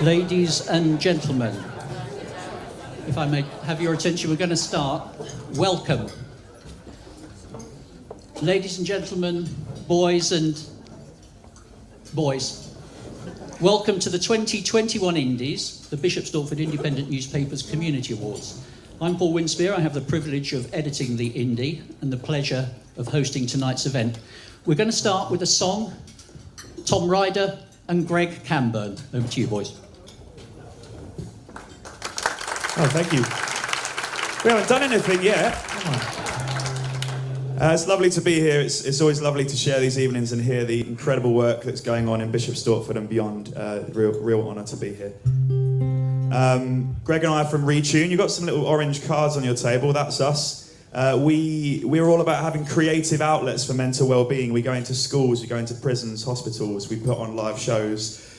Ladies and gentlemen, if I may have your attention, we're going to start. Welcome. Ladies and gentlemen, boys, welcome to the 2021 Indies, the Bishop Stortford Independent Newspapers Community Awards. I'm Paul Winspear. I have the privilege of editing the Indie and the pleasure of hosting tonight's event. We're going to start with a song, Tom Ryder and Greg Camburn. Over to you, boys. Oh, thank you. We haven't done anything yet. It's lovely to be here. It's always lovely to share these evenings and hear the incredible work that's going on in Bishop Stortford and beyond. Real honour to be here. Greg and I are from Retune. You've got some little orange cards on your table. That's us. We're all about having creative outlets for mental well-being. We go into schools, we go into prisons, hospitals, we put on live shows.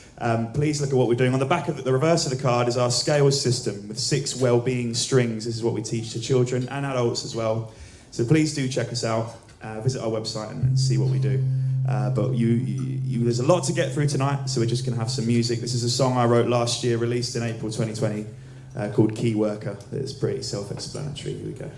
Please look at what we're doing. On the back of the reverse of the card is our scales system with 6 well-being strings. This is what we teach to children and adults as well. So please do check us out. Visit our website and see what we do. But there's a lot to get through tonight, so we're just going to have some music. This is a song I wrote last year, released in April 2020, called Key Worker. It's pretty self-explanatory. Here we go.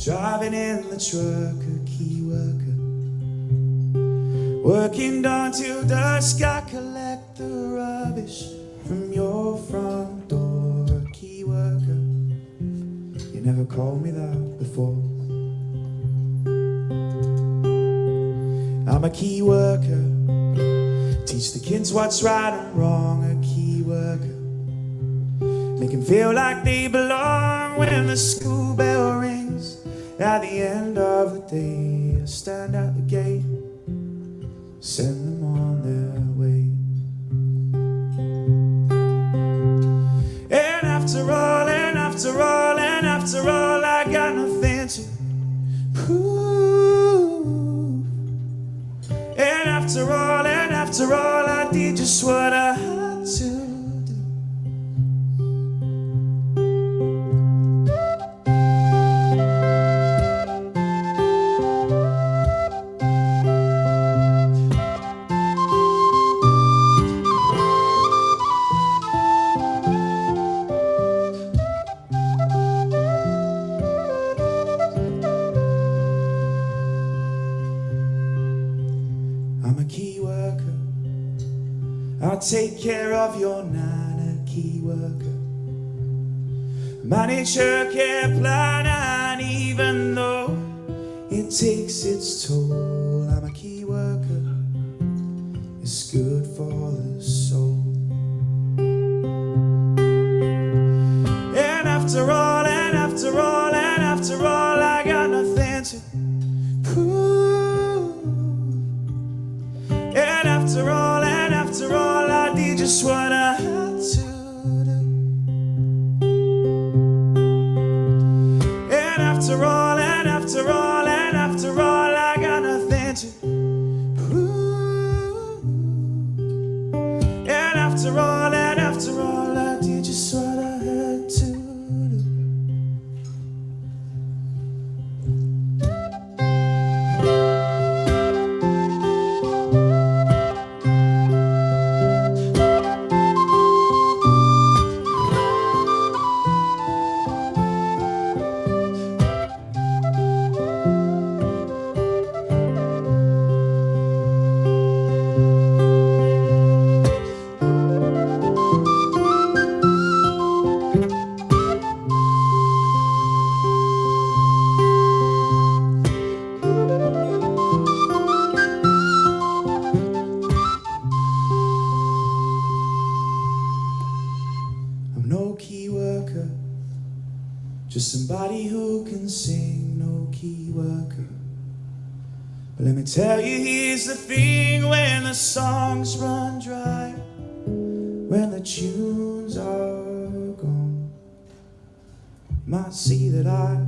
Driving in the truck, a key worker. Working dawn till dusk, I collect the rubbish from your front door. A key worker, you never called me that before. I'm a key worker, teach the kids what's right and wrong. A key worker, make them feel like they belong when the school bell rings. At the end of the day, I stand at the gate, send them on their way. And after all, I got nothing to prove. And after all, I did just what I had to. I'm a key worker. I'll take care of your nana, key worker. Manage her care plan, and even though it takes its toll, I'm a key worker. It's good for the soul. And after all, and after all, and after all, I got nothing to prove. And after all, I did just what I had to do. And after all, and after all, and after all, I got nothing to prove. And after all, I did just what I had to do. Just somebody who can sing, no key worker. But let me tell you, here's the thing: when the songs run dry, when the tunes are gone, you might see that I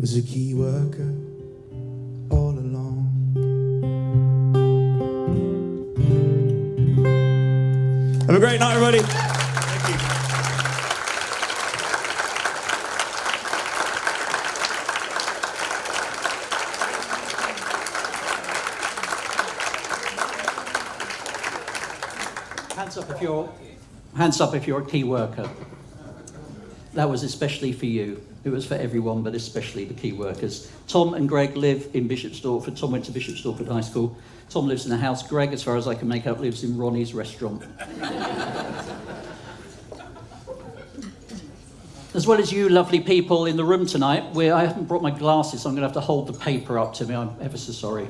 was a key worker all along. Have a great night, everybody. Hands up if you're a key worker. That was especially for you. It was for everyone, but especially the key workers. Tom and Greg live in Bishop Stortford. Tom went to Bishop Stortford High School. Tom lives in a house. Greg, as far as I can make out, lives in Ronnie's restaurant. As well as you lovely people in the room tonight, I haven't brought my glasses, so I'm going to have to hold the paper up to me. I'm ever so sorry.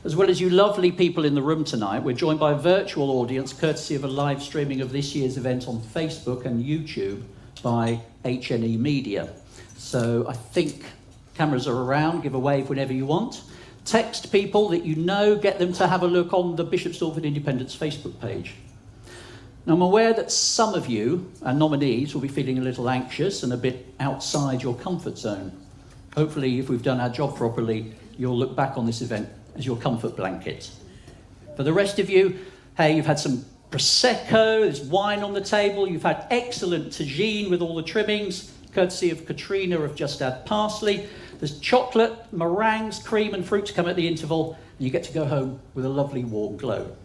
As well as you lovely people in the room tonight, we're joined by a virtual audience, courtesy of a live streaming of this year's event on Facebook and YouTube by HNE Media. So I think cameras are around. Give a wave whenever you want. Text people that you know, get them to have a look on the Bishop Stortford Independent's Facebook page. Now, I'm aware that some of you, our nominees, will be feeling a little anxious and a bit outside your comfort zone. Hopefully, if we've done our job properly, you'll look back on this event as your comfort blanket. For the rest of you, hey, you've had some Prosecco, there's wine on the table, you've had excellent tagine with all the trimmings, courtesy of Katrina of Just Add Parsley. There's chocolate, meringues, cream and fruit to come at the interval, and you get to go home with a lovely warm glow.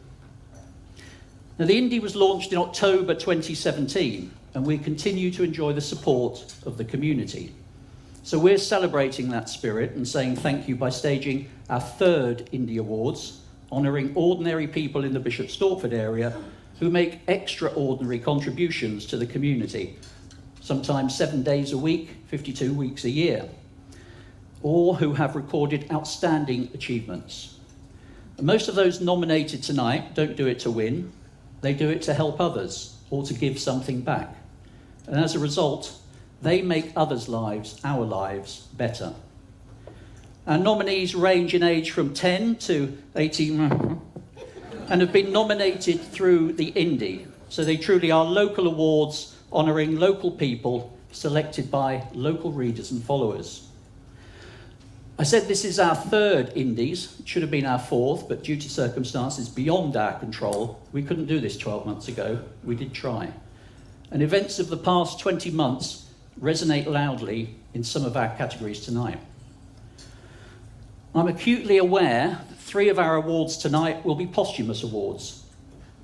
Now, the Indie was launched in October 2017, and we continue to enjoy the support of the community. So we're celebrating that spirit and saying thank you by staging our third Indie Awards, honouring ordinary people in the Bishop Stortford area who make extraordinary contributions to the community, sometimes 7 days a week, 52 weeks a year, or who have recorded outstanding achievements. And most of those nominated tonight don't do it to win, they do it to help others or to give something back. And as a result, they make others' lives, our lives, better. Our nominees range in age from 10 to 18 and have been nominated through the Indie. So they truly are local awards honouring local people selected by local readers and followers. I said this is our third Indies. It should have been our fourth, but due to circumstances beyond our control, we couldn't do this 12 months ago. We did try. And events of the past 20 months resonate loudly in some of our categories tonight. I'm acutely aware that 3 of our awards tonight will be posthumous awards,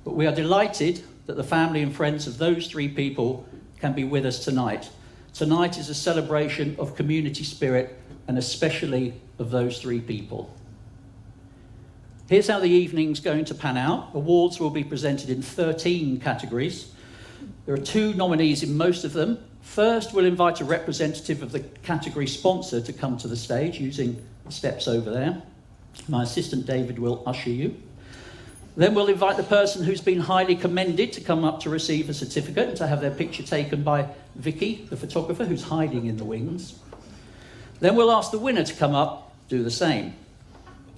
but we are delighted that the family and friends of those 3 people can be with us tonight. Tonight is a celebration of community spirit and especially of those 3 people. Here's how the evening's going to pan out. Awards will be presented in 13 categories. There are 2 nominees in most of them. First, we'll invite a representative of the category sponsor to come to the stage using the steps over there. My assistant David will usher you. Then we'll invite the person who's been highly commended to come up to receive a certificate and to have their picture taken by Vicky, the photographer, who's hiding in the wings. Then we'll ask the winner to come up, do the same.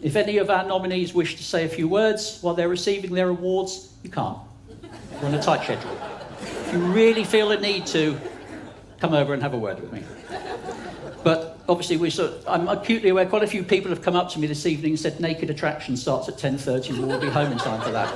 If any of our nominees wish to say a few words while they're receiving their awards, you can't. We're on a tight schedule. If you really feel a need to, come over and have a word with me. But obviously, I'm acutely aware quite a few people have come up to me this evening and said Naked Attraction starts at 10:30, we'll all be home in time for that.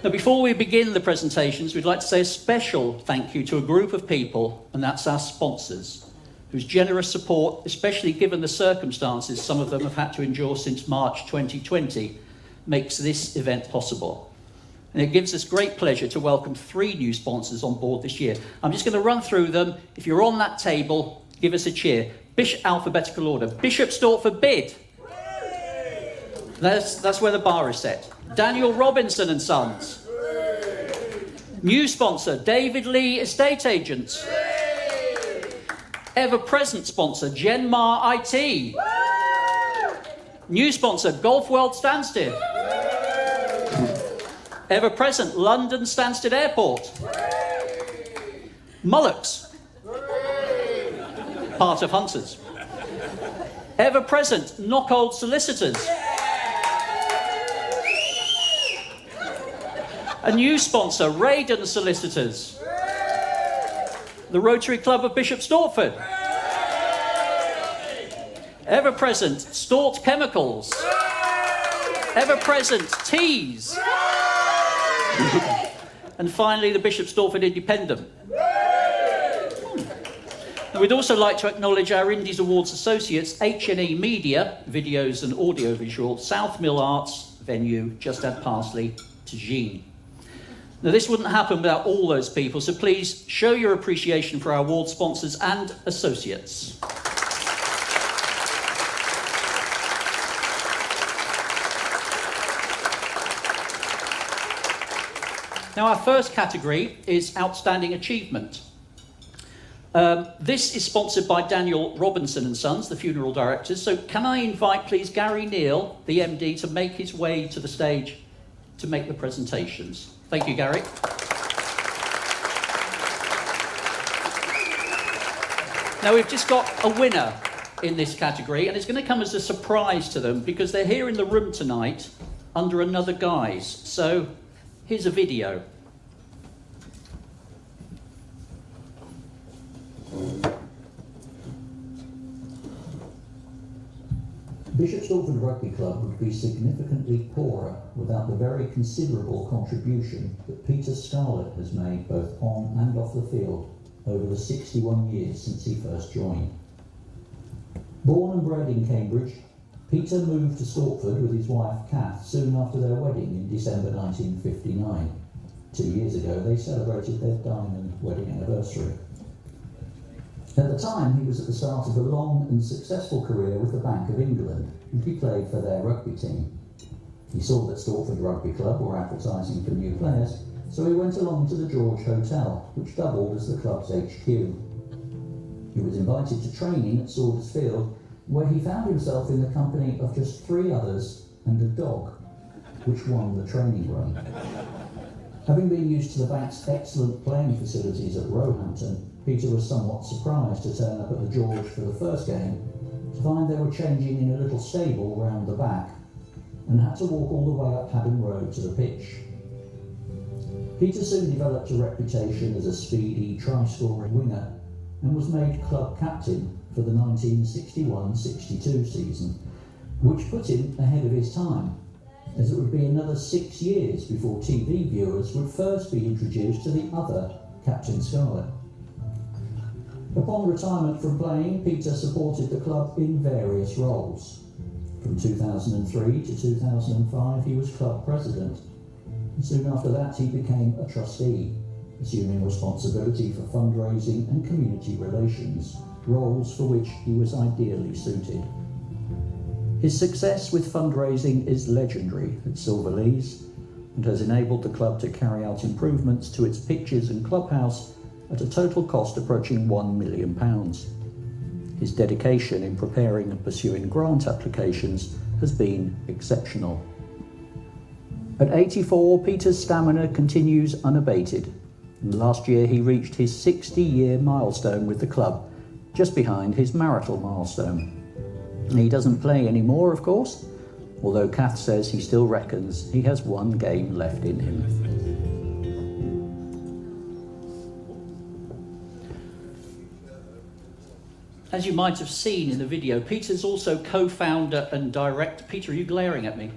Now, before we begin the presentations, we'd like to say a special thank you to a group of people, and that's our sponsors, whose generous support, especially given the circumstances some of them have had to endure since March 2020, makes this event possible. And it gives us great pleasure to welcome 3 new sponsors on board this year. I'm just going to run through them. If you're on that table, give us a cheer. Alphabetical order. Bishop Stortford Bid. That's where the bar is set. Daniel Robinson and Sons. New sponsor, David Lee Estate Agents. Ever-present sponsor, Genmar IT. New sponsor, Golf World Stansted. Ever-present, London Stansted Airport. Mullocks. Part of Hunters. Ever-present, Knockhold Solicitors. A new sponsor, Raiden Solicitors. The Rotary Club of Bishop Stortford. Ever-present, Stort Chemicals. Ever-present, Tees. And finally, the Bishop Stortford Independent. And we'd also like to acknowledge our Indies Awards associates, H&E Media, videos and audiovisual, South Mill Arts, venue, just add parsley, to Jean. Now, this wouldn't happen without all those people, so please show your appreciation for our award sponsors and associates. Now, our first category is Outstanding Achievement. This is sponsored by Daniel Robinson and Sons, the funeral directors. So can I invite, please, Gary Neal, the MD, to make his way to the stage to make the presentations. Thank you, Gary. Now, we've just got a winner in this category, and it's going to come as a surprise to them because they're here in the room tonight under another guise. So here's a video. Bishop Stortford Rugby Club would be significantly poorer without the very considerable contribution that Peter Scarlett has made both on and off the field over the 61 years since he first joined. Born and bred in Cambridge, Peter moved to Stortford with his wife Kath soon after their wedding in December 1959. 2 years ago they celebrated their diamond wedding anniversary. At the time, he was at the start of a long and successful career with the Bank of England, and he played for their rugby team. He saw that Stortford Rugby Club were advertising for new players, so he went along to the George Hotel, which doubled as the club's HQ. He was invited to training at Swords Field, where he found himself in the company of just 3 others and a dog, which won the training run. Having been used to the bank's excellent playing facilities at Roehampton, Peter was somewhat surprised to turn up at the George for the first game to find they were changing in a little stable round the back and had to walk all the way up Haddon Road to the pitch. Peter soon developed a reputation as a speedy, try-scoring winger and was made club captain for the 1961-62 season, which put him ahead of his time, as it would be another 6 years before TV viewers would first be introduced to the other Captain Scarlett. Upon retirement from playing, Peter supported the club in various roles. From 2003 to 2005, he was club president. And soon after that, he became a trustee, assuming responsibility for fundraising and community relations, roles for which he was ideally suited. His success with fundraising is legendary at Silverlees and has enabled the club to carry out improvements to its pitches and clubhouse at a total cost approaching £1 million. His dedication in preparing and pursuing grant applications has been exceptional. At 84, Peter's stamina continues unabated. And last year he reached his 60-year milestone with the club, just behind his marital milestone. He doesn't play anymore, of course, although Kath says he still reckons he has one game left in him. As you might have seen in the video, Peter's also co-founder and director. Peter, are you glaring at me?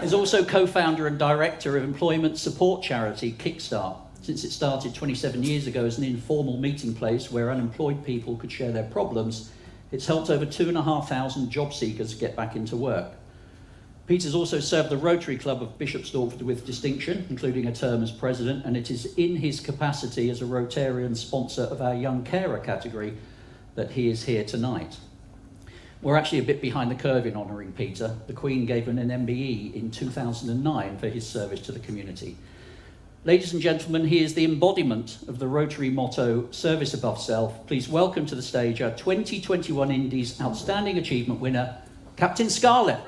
He's also co-founder and director of employment support charity Kickstart. Since it started 27 years ago as an informal meeting place where unemployed people could share their problems, it's helped over 2,500 job seekers get back into work. Peter's also served the Rotary Club of Bishop Stortford with distinction, including a term as president, and it is in his capacity as a Rotarian sponsor of our Young Carer category that he is here tonight. We're actually a bit behind the curve in honouring Peter. The Queen gave him an MBE in 2009 for his service to the community. Ladies and gentlemen, he is the embodiment of the Rotary motto, service above self. Please welcome to the stage our 2021 Indies Outstanding Achievement winner, Captain Scarlett.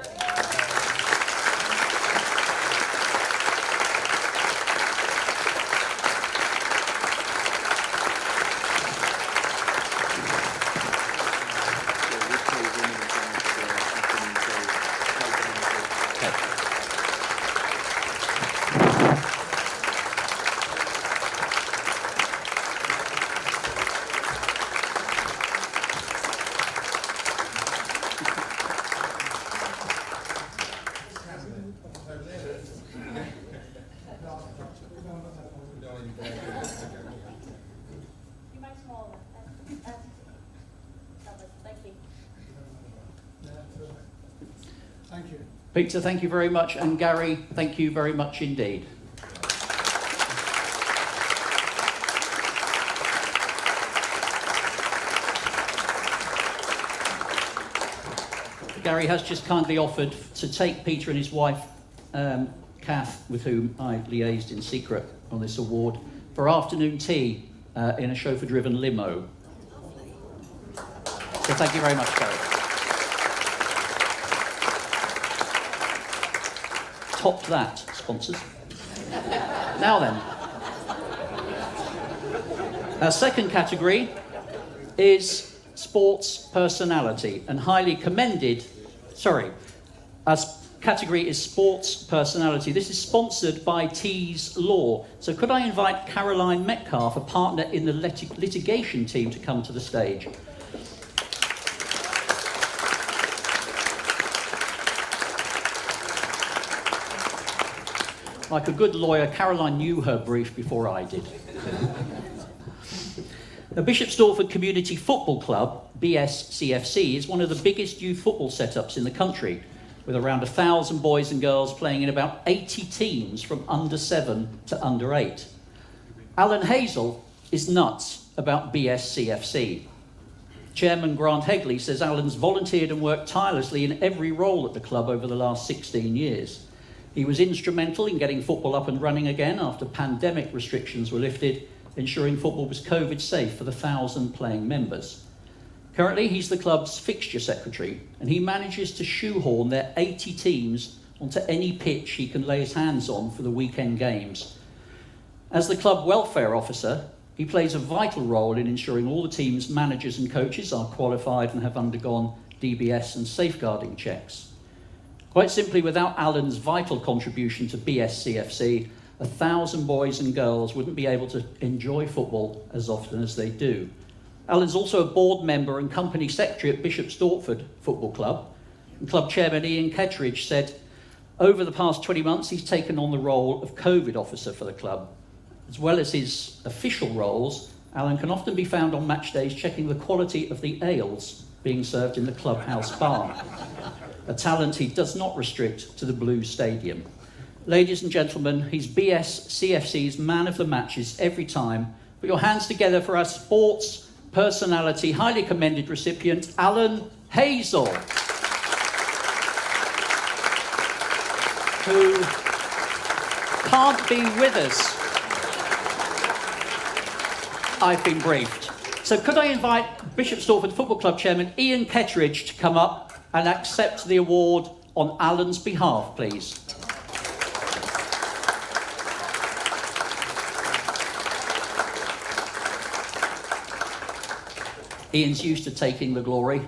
Thank you. Peter, thank you very much, and Gary, thank you very much indeed. Gary has just kindly offered to take Peter and his wife, Kath, with whom I liaised in secret on this award, for afternoon tea in a chauffeur-driven limo. So thank you very much, Gary. Top that, sponsors. Now then, our second category is sports personality, and highly commended, our category is sports personality. This is sponsored by Tees Law. So could I invite Caroline Metcalf, a partner in the litigation team, to come to the stage? Like a good lawyer, Caroline knew her brief before I did. The Bishop Stortford Community Football Club, BSCFC, is one of the biggest youth football setups in the country, with around 1,000 boys and girls playing in about 80 teams from under 7 to under 8. Alan Hazel is nuts about BSCFC. Chairman Grant Hegley says Alan's volunteered and worked tirelessly in every role at the club over the last 16 years. He was instrumental in getting football up and running again after pandemic restrictions were lifted, ensuring football was COVID safe for the 1,000 playing members. Currently, he's the club's fixture secretary, and he manages to shoehorn their 80 teams onto any pitch he can lay his hands on for the weekend games. As the club welfare officer, he plays a vital role in ensuring all the team's managers and coaches are qualified and have undergone DBS and safeguarding checks. Quite simply, without Alan's vital contribution to BSCFC, 1,000 boys and girls wouldn't be able to enjoy football as often as they do. Alan's also a board member and company secretary at Bishop Stortford Football Club. And club chairman Ian Kettridge said, over the past 20 months, he's taken on the role of COVID officer for the club. As well as his official roles, Alan can often be found on match days checking the quality of the ales being served in the clubhouse bar, a talent he does not restrict to the Blue Stadium. Ladies and gentlemen, he's BSCFC's man of the matches every time. Put your hands together for our sports personality, highly commended recipient, Alan Hazel. who can't be with us. I've been briefed. So could I invite Bishop Stortford Football Club Chairman Ian Ketteridge to come up and accept the award on Alan's behalf, please? Ian's used to taking the glory.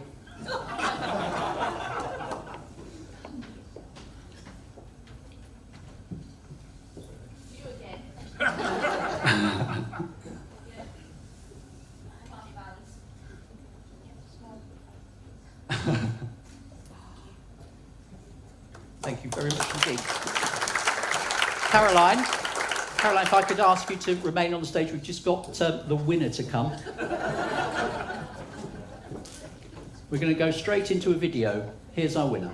Thank you very much indeed. Caroline, if I could ask you to remain on the stage. We've just got the winner to come. We're going to go straight into a video. Here's our winner.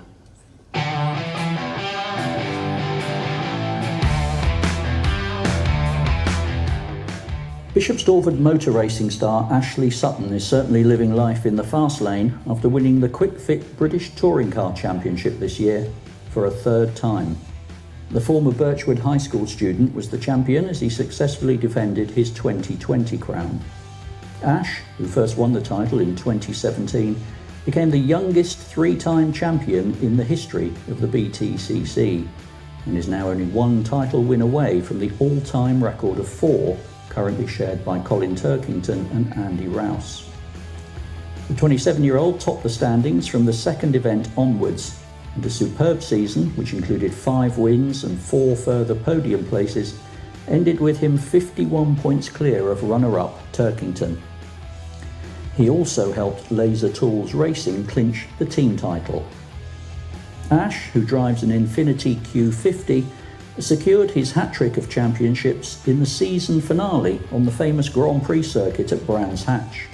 Bishop Stortford motor racing star Ashley Sutton is certainly living life in the fast lane after winning the Quick Fit British Touring Car Championship this year for a third time. The former Birchwood High School student was the champion as he successfully defended his 2020 crown. Ash, who first won the title in 2017, became the youngest three-time champion in the history of the BTCC and is now only one title win away from the all-time record of 4 currently shared by Colin Turkington and Andy Rouse. The 27-year-old topped the standings from the second event onwards, and a superb season, which included 5 wins and 4 further podium places, ended with him 51 points clear of runner-up Turkington. He also helped Laser Tools Racing clinch the team title. Ash, who drives an Infiniti Q50, secured his hat-trick of championships in the season finale on the famous Grand Prix circuit at Brands Hatch.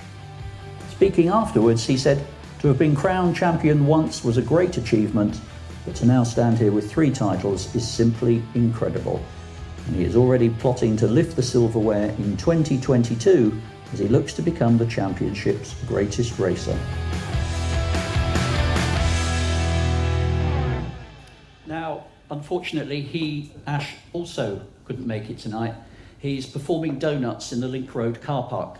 Speaking afterwards, he said, "To have been crowned champion once was a great achievement, but to now stand here with 3 titles is simply incredible." And he is already plotting to lift the silverware in 2022 as he looks to become the championship's greatest racer. Now, unfortunately, Ash, also couldn't make it tonight. He's performing donuts in the Link Road car park.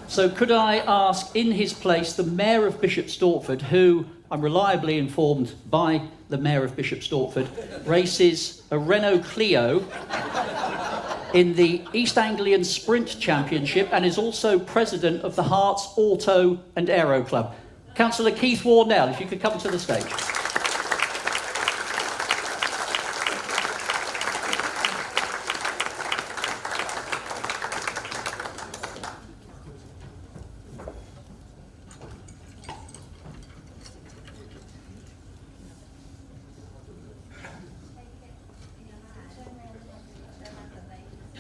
So could I ask, in his place, the Mayor of Bishop Stortford, who I'm reliably informed by the Mayor of Bishop Stortford, races a Renault Clio in the East Anglian Sprint Championship and is also president of the Hearts Auto and Aero Club. Councillor Keith Warnell, if you could come to the stage.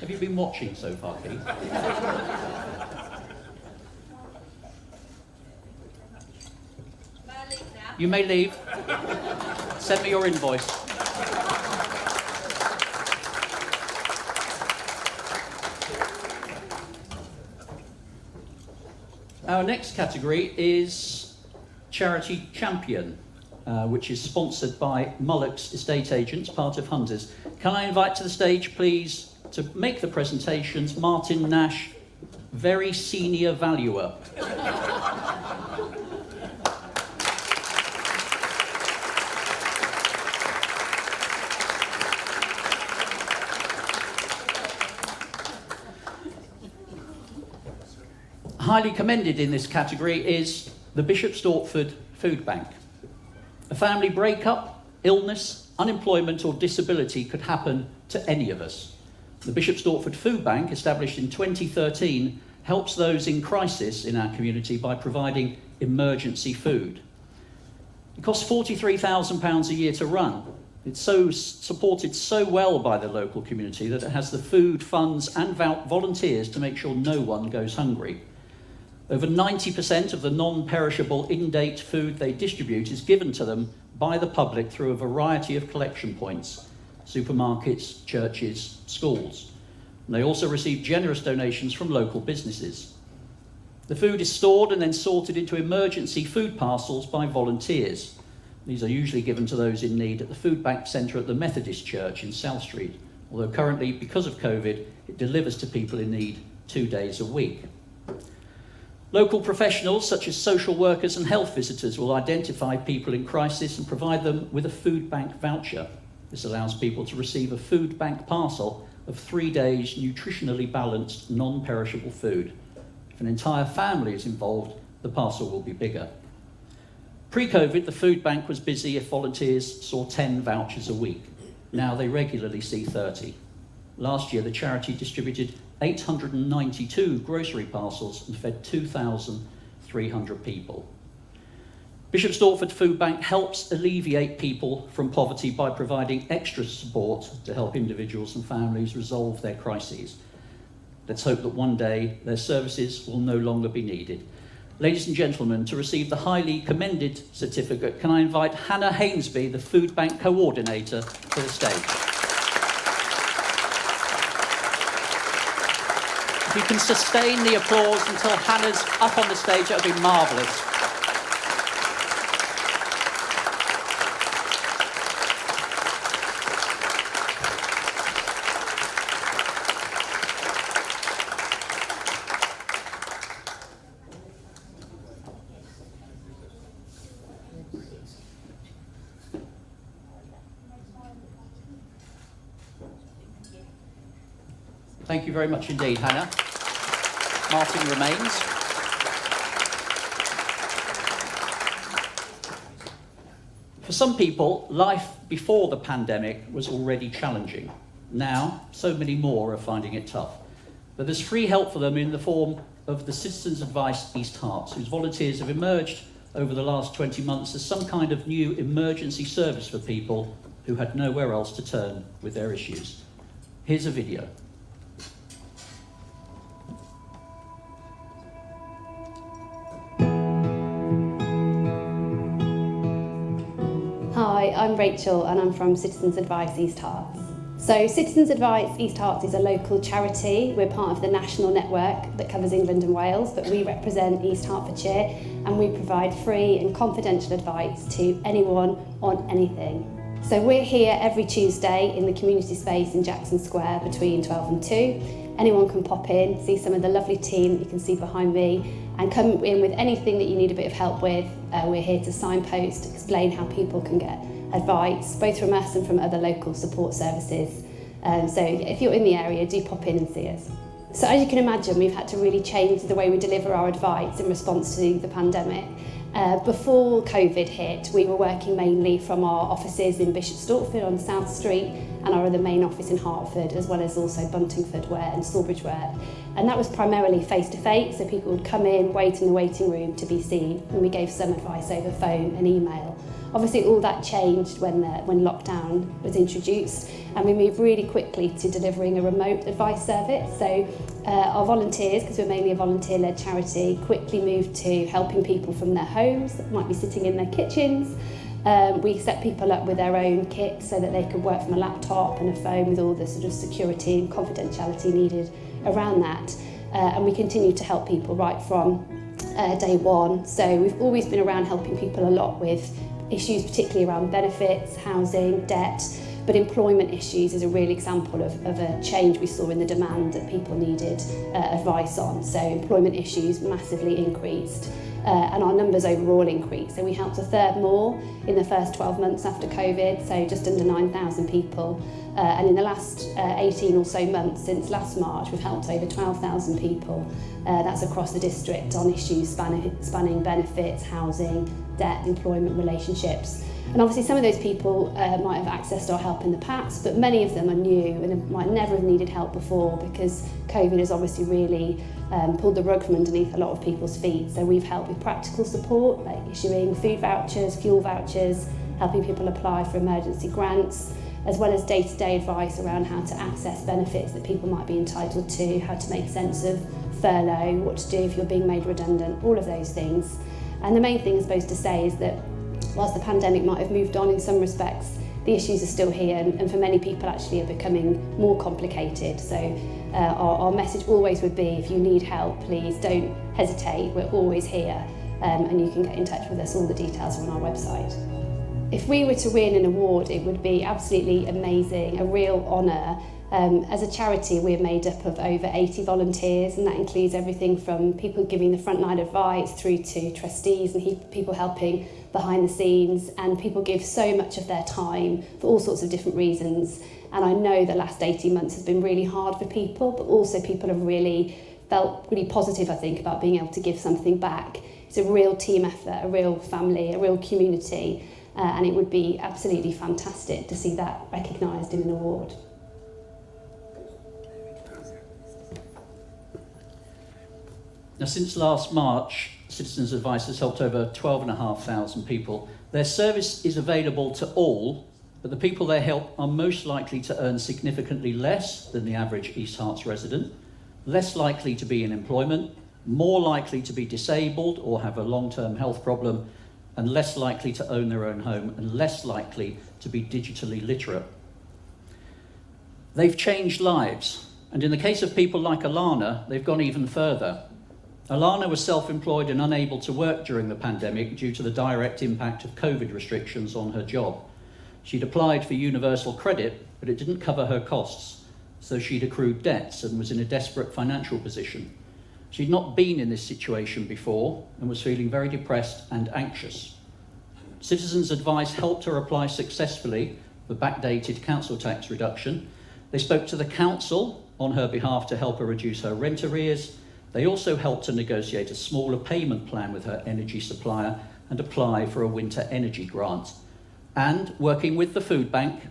Have you been watching so far, Keith? You may leave. Send me your invoice. Our next category is Charity Champion, which is sponsored by Mullock's Estate Agents, part of Hunters. Can I invite to the stage, please, to make the presentations, Martin Nash, very senior valuer. Highly commended in this category is the Bishop Stortford Food Bank. A family breakup, illness, unemployment or disability could happen to any of us. The Bishop Stortford Food Bank, established in 2013, helps those in crisis in our community by providing emergency food. It costs £43,000 a year to run. It's supported so well by the local community that it has the food, funds and volunteers to make sure no one goes hungry. Over 90% of the non-perishable in-date food they distribute is given to them by the public through a variety of collection points. Supermarkets, churches, schools. And they also receive generous donations from local businesses. The food is stored and then sorted into emergency food parcels by volunteers. These are usually given to those in need at the food bank centre at the Methodist Church in South Street, although currently, because of COVID, it delivers to people in need 2 days a week. Local professionals such as social workers and health visitors will identify people in crisis and provide them with a food bank voucher. This allows people to receive a food bank parcel of 3 days nutritionally balanced, non-perishable food. If an entire family is involved, the parcel will be bigger. Pre-COVID, the food bank was busy if volunteers saw 10 vouchers a week. Now they regularly see 30. Last year, the charity distributed 892 grocery parcels and fed 2,300 people. Bishop Stortford Food Bank helps alleviate people from poverty by providing extra support to help individuals and families resolve their crises. Let's hope that one day their services will no longer be needed. Ladies and gentlemen, to receive the highly commended certificate, can I invite Hannah Hainsby, the Food Bank Coordinator, to the stage. If you can sustain the applause until Hannah's up on the stage, that would be marvellous. Thank you very much indeed, Hannah. Martin remains. For some people, life before the pandemic was already challenging. Now, so many more are finding it tough. But there's free help for them in the form of the Citizens Advice East Herts, whose volunteers have emerged over the last 20 months as some kind of new emergency service for people who had nowhere else to turn with their issues. Here's a video. Hi, I'm Rachel and I'm from Citizens Advice East Herts. So Citizens Advice East Herts is a local charity. We're part of the national network that covers England and Wales, but we represent East Hertfordshire and we provide free and confidential advice to anyone on anything. So we're here every Tuesday in the community space in Jackson Square between 12 and 2. Anyone can pop in, see some of the lovely team that you can see behind me, and come in with anything that you need a bit of help with. We're here to signpost, explain how people can get advice, both from us and from other local support services. So if you're in the area, do pop in and see us. So as you can imagine, we've had to really change the way we deliver our advice in response to the pandemic. Before COVID hit, we were working mainly from our offices in Bishop Stortford on South Street and our other main office in Hertford, as well as also Buntingford Ware and Sawbridge Ware. And that was primarily face-to-face, so people would come in, wait in the waiting room to be seen, and we gave some advice over phone and email. Obviously all that changed when lockdown was introduced, and we moved really quickly to delivering a remote advice service. So our volunteers, because we're mainly a volunteer-led charity, quickly moved to helping people from their homes that might be sitting in their kitchens. We set people up with their own kit so that they could work from a laptop and a phone with all the sort of security and confidentiality needed around that. And we continue to help people right from day one. So we've always been around helping people a lot with issues particularly around benefits, housing, debt, but employment issues is a real example of a change we saw in the demand that people needed advice on. So employment issues massively increased and our numbers overall increased. So we helped a third more in the first 12 months after COVID, so just under 9,000 people. And in the last 18 or so months since last March, we've helped over 12,000 people. That's across the district on issues spanning benefits, housing, debt, employment, relationships. And obviously some of those people might have accessed our help in the past, but many of them are new and might never have needed help before because COVID has obviously really pulled the rug from underneath a lot of people's feet. So we've helped with practical support, like issuing food vouchers, fuel vouchers, helping people apply for emergency grants, as well as day-to-day advice around how to access benefits that people might be entitled to, how to make sense of furlough, what to do if you're being made redundant, all of those things. And the main thing I'm supposed to say is that whilst the pandemic might have moved on in some respects, the issues are still here and for many people actually are becoming more complicated. So our message always would be, if you need help, please don't hesitate, we're always here and you can get in touch with us. All the details are on our website. If we were to win an award, it would be absolutely amazing, a real honour. As a charity, we're made up of over 80 volunteers, and that includes everything from people giving the frontline advice through to trustees and people helping behind the scenes, and people give so much of their time for all sorts of different reasons. And I know the last 18 months has been really hard for people, but also people have really felt really positive, I think, about being able to give something back. It's a real team effort, a real family, a real community, and it would be absolutely fantastic to see that recognised in an award. Now, since last March, Citizens Advice has helped over 12,500 people. Their service is available to all, but the people they help are most likely to earn significantly less than the average East Herts resident, less likely to be in employment, more likely to be disabled or have a long-term health problem, and less likely to own their own home, and less likely to be digitally literate. They've changed lives, and in the case of people like Alana, they've gone even further. Alana was self-employed and unable to work during the pandemic due to the direct impact of COVID restrictions on her job. She'd applied for universal credit, but it didn't cover her costs, so she'd accrued debts and was in a desperate financial position. She'd not been in this situation before and was feeling very depressed and anxious. Citizens Advice helped her apply successfully for backdated council tax reduction. They spoke to the council on her behalf to help her reduce her rent arrears. They also helped to negotiate a smaller payment plan with her energy supplier and apply for a winter energy grant. And working with the food bank,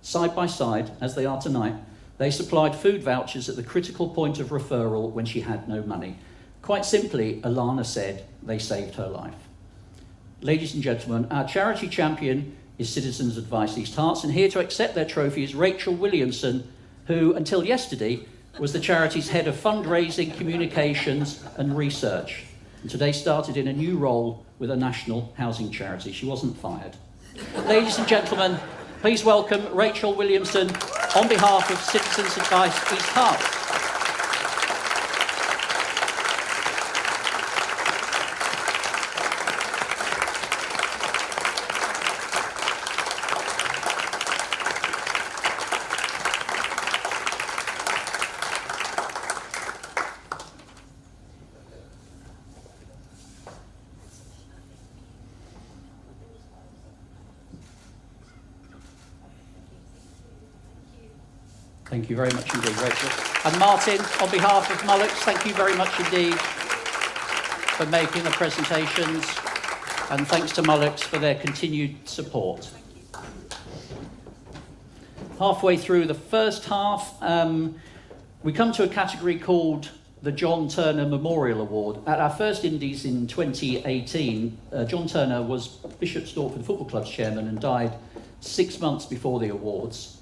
side by side, as they are tonight, they supplied food vouchers at the critical point of referral when she had no money. Quite simply, Alana said they saved her life. Ladies and gentlemen, our charity champion is Citizens Advice East Herts, and here to accept their trophy is Rachel Williamson, who, until yesterday, was the charity's head of fundraising, communications and research, and today started in a new role with a national housing charity. She wasn't fired. Ladies and gentlemen, please welcome Rachel Williamson on behalf of Citizens Advice East Herts. Thank you very much indeed, Rachel. And Martin, on behalf of Mullocks, thank you very much indeed for making the presentations, and thanks to Mullocks for their continued support. Halfway through the first half, we come to a category called the John Turner Memorial Award. At our first Indies in 2018, John Turner was Bishop Stortford Football Club's chairman and died 6 months before the awards.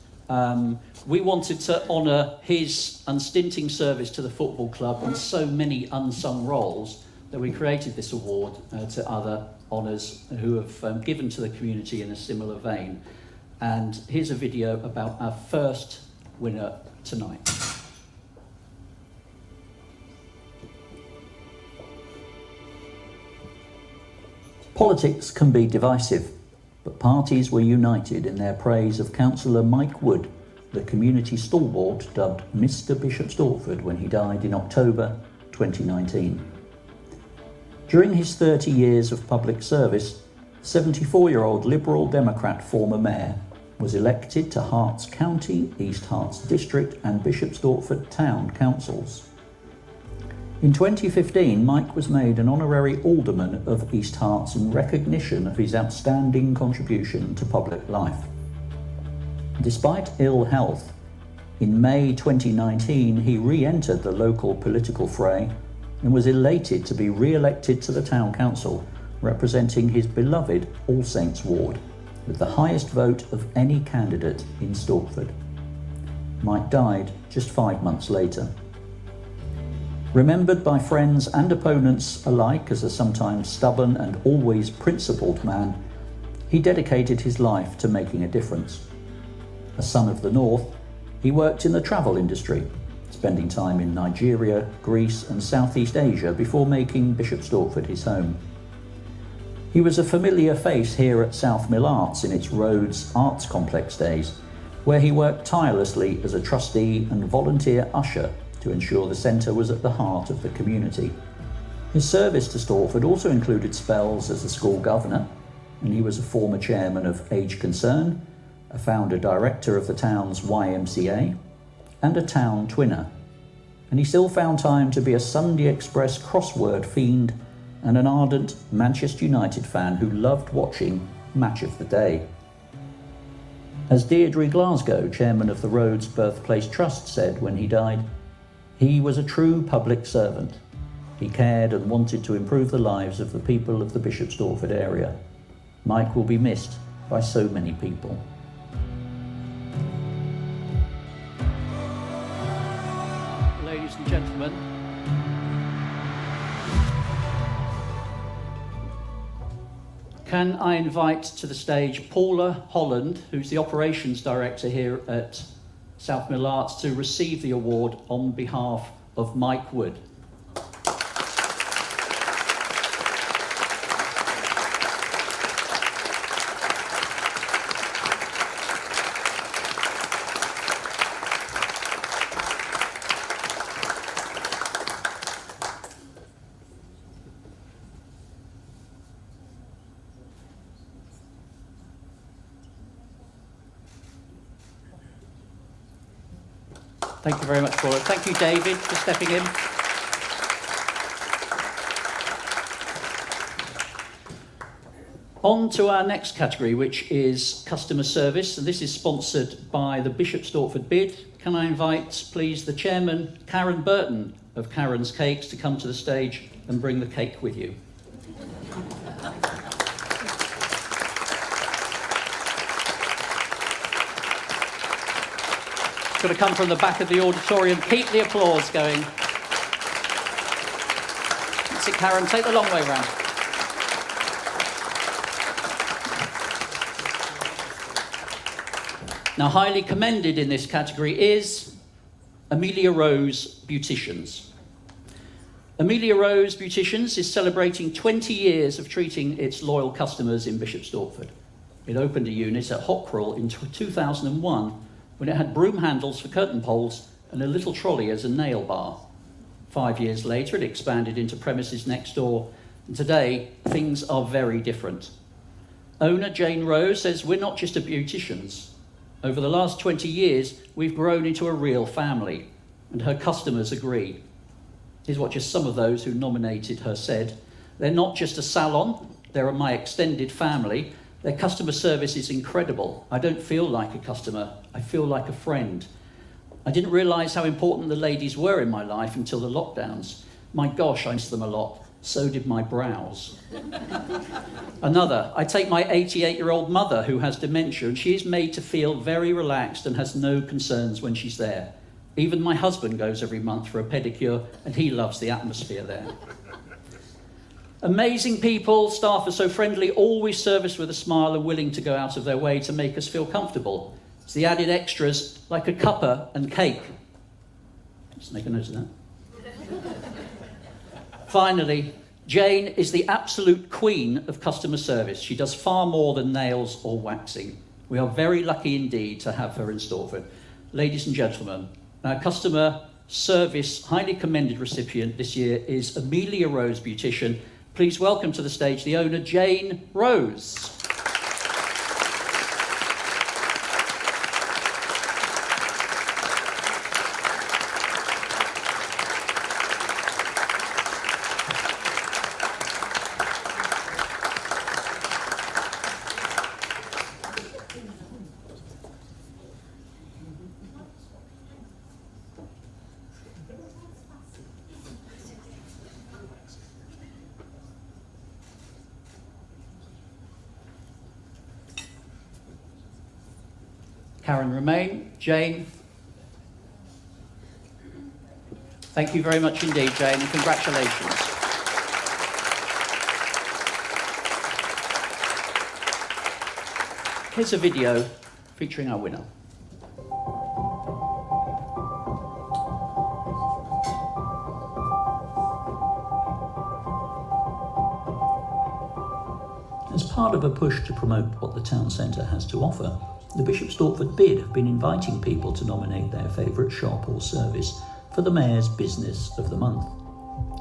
We wanted to honour his unstinting service to the football club and so many unsung roles that we created this award to other honours who have given to the community in a similar vein. And here's a video about our first winner tonight. Politics can be divisive, but parties were united in their praise of Councillor Mike Wood, the community stalwart dubbed Mr. Bishop Stortford when he died in October 2019. During his 30 years of public service, 74-year-old Liberal Democrat former mayor was elected to Herts County, East Herts District and Bishop Stortford Town councils. In 2015, Mike was made an honorary alderman of East Herts in recognition of his outstanding contribution to public life. Despite ill health, in May 2019 he re-entered the local political fray and was elated to be re-elected to the town council, representing his beloved All Saints ward, with the highest vote of any candidate in Stortford. Mike died just 5 months later. Remembered by friends and opponents alike as a sometimes stubborn and always principled man, he dedicated his life to making a difference. A son of the North, he worked in the travel industry, spending time in Nigeria, Greece and Southeast Asia before making Bishop Stortford his home. He was a familiar face here at South Mill Arts in its Rhodes Arts Complex days, where he worked tirelessly as a trustee and volunteer usher to ensure the centre was at the heart of the community. His service to Stortford also included spells as a school governor, and he was a former chairman of Age Concern, a founder director of the town's YMCA, and a town twinner. And he still found time to be a Sunday Express crossword fiend and an ardent Manchester United fan who loved watching Match of the Day. As Deirdre Glasgow, chairman of the Rhodes Birthplace Trust, said when he died, he was a true public servant. He cared and wanted to improve the lives of the people of the Bishop Stortford area. Mike will be missed by so many people. Ladies and gentlemen, can I invite to the stage Paula Holland, who's the operations director here at South Mill Arts, to receive the award on behalf of Mike Wood. Thank you very much, Paula. Thank you, David, for stepping in. On to our next category, which is customer service, and this is sponsored by the Bishop Stortford Bid. Can I invite, please, the chairman, Karen Burton of Karen's Cakes, to come to the stage and bring the cake with you. It's got to come from the back of the auditorium. Keep the applause going. That's it, Karen. Take the long way round. Now, highly commended in this category is Amelia Rose Beauticians. Amelia Rose Beauticians is celebrating 20 years of treating its loyal customers in Bishop Stortford. It opened a unit at Hockrell in 2001 when it had broom handles for curtain poles and a little trolley as a nail bar. 5 years later, it expanded into premises next door, and today, things are very different. Owner Jane Rose says, "We're not just a beauticians. Over the last 20 years, we've grown into a real family," and her customers agree. Here's what just some of those who nominated her said. "They're not just a salon, they're my extended family. Their customer service is incredible. I don't feel like a customer, I feel like a friend. I didn't realise how important the ladies were in my life until the lockdowns. My gosh, I miss them a lot. So did my brows." Another, "I take my 88-year-old mother who has dementia and she is made to feel very relaxed and has no concerns when she's there. Even my husband goes every month for a pedicure and he loves the atmosphere there." Amazing people, staff are so friendly, always serve us with a smile and willing to go out of their way to make us feel comfortable. It's the added extras like a cuppa and cake. Just make a note of that. Finally, Jane is the absolute queen of customer service. She does far more than nails or waxing. We are very lucky indeed to have her in Stortford. Ladies and gentlemen, our customer service highly commended recipient this year is Amelia Rose Beautician. Please welcome to the stage the owner, Jane Rose. Karen remain. Jane. Thank you very much indeed, Jane, and congratulations. Here's a video featuring our winner. As part of a push to promote what the town centre has to offer, the Bishop Stortford Bid have been inviting people to nominate their favourite shop or service for the Mayor's Business of the Month.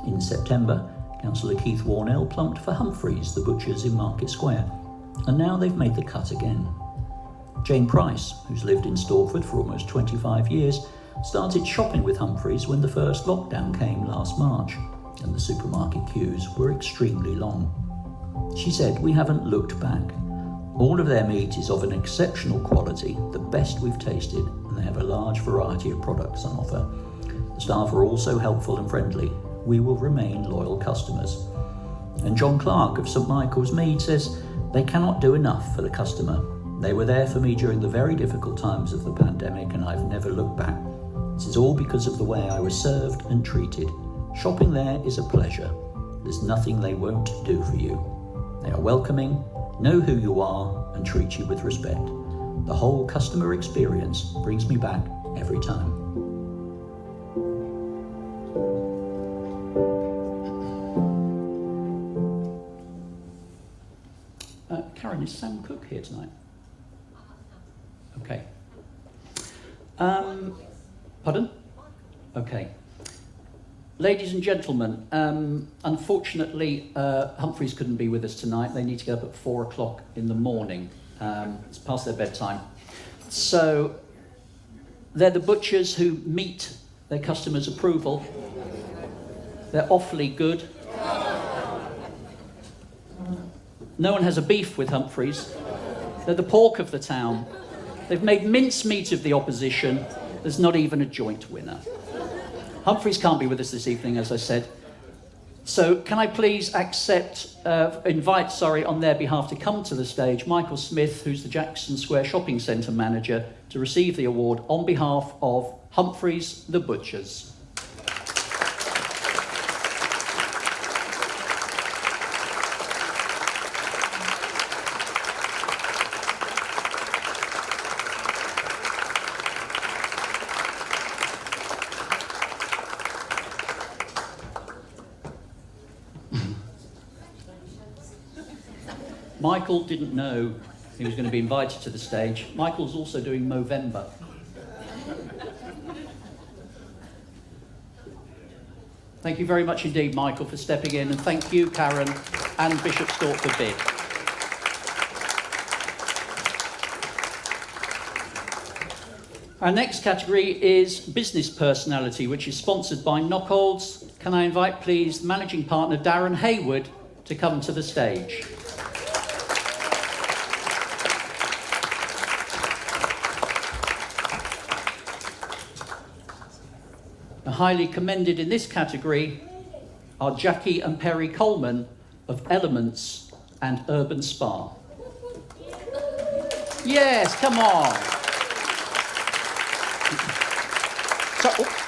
In September, Councillor Keith Warnell plumped for Humphreys, the butchers in Market Square, and now they've made the cut again. Jane Price, who's lived in Stortford for almost 25 years, started shopping with Humphreys when the first lockdown came last March, and the supermarket queues were extremely long. She said, "We haven't looked back. All of their meat is of an exceptional quality, the best we've tasted, and they have a large variety of products on offer. The staff are also helpful and friendly. We will remain loyal customers." And John Clarke of St Michael's Mead says, "They cannot do enough for the customer. They were there for me during the very difficult times of the pandemic, and I've never looked back. This is all because of the way I was served and treated. Shopping there is a pleasure. There's nothing they won't do for you. They are welcoming, know who you are, and treat you with respect. The whole customer experience brings me back every time." Karen, is Sam Cook here tonight? Okay. Pardon? Okay. Ladies and gentlemen, unfortunately, Humphreys couldn't be with us tonight. They need to get up at 4 o'clock in the morning. It's past their bedtime. So they're the butchers who meet their customers' approval. They're awfully good. No one has a beef with Humphreys. They're the pork of the town. They've made mincemeat of the opposition. There's not even a joint winner. Humphreys can't be with us this evening, as I said. So can I please invite on their behalf to come to the stage Michael Smith, who's the Jackson Square Shopping Centre manager, to receive the award on behalf of Humphreys the Butchers. Michael didn't know he was going to be invited to the stage. Michael's also doing Movember. Thank you very much indeed, Michael, for stepping in, and thank you, Karen, and Bishop Stortford Bid. Our next category is Business Personality, which is sponsored by Knockholds. Can I invite, please, Managing Partner Darren Hayward to come to the stage. Highly commended in this category are Jackie and Perry Coleman of Elements and Urban Spa. Yes, come on.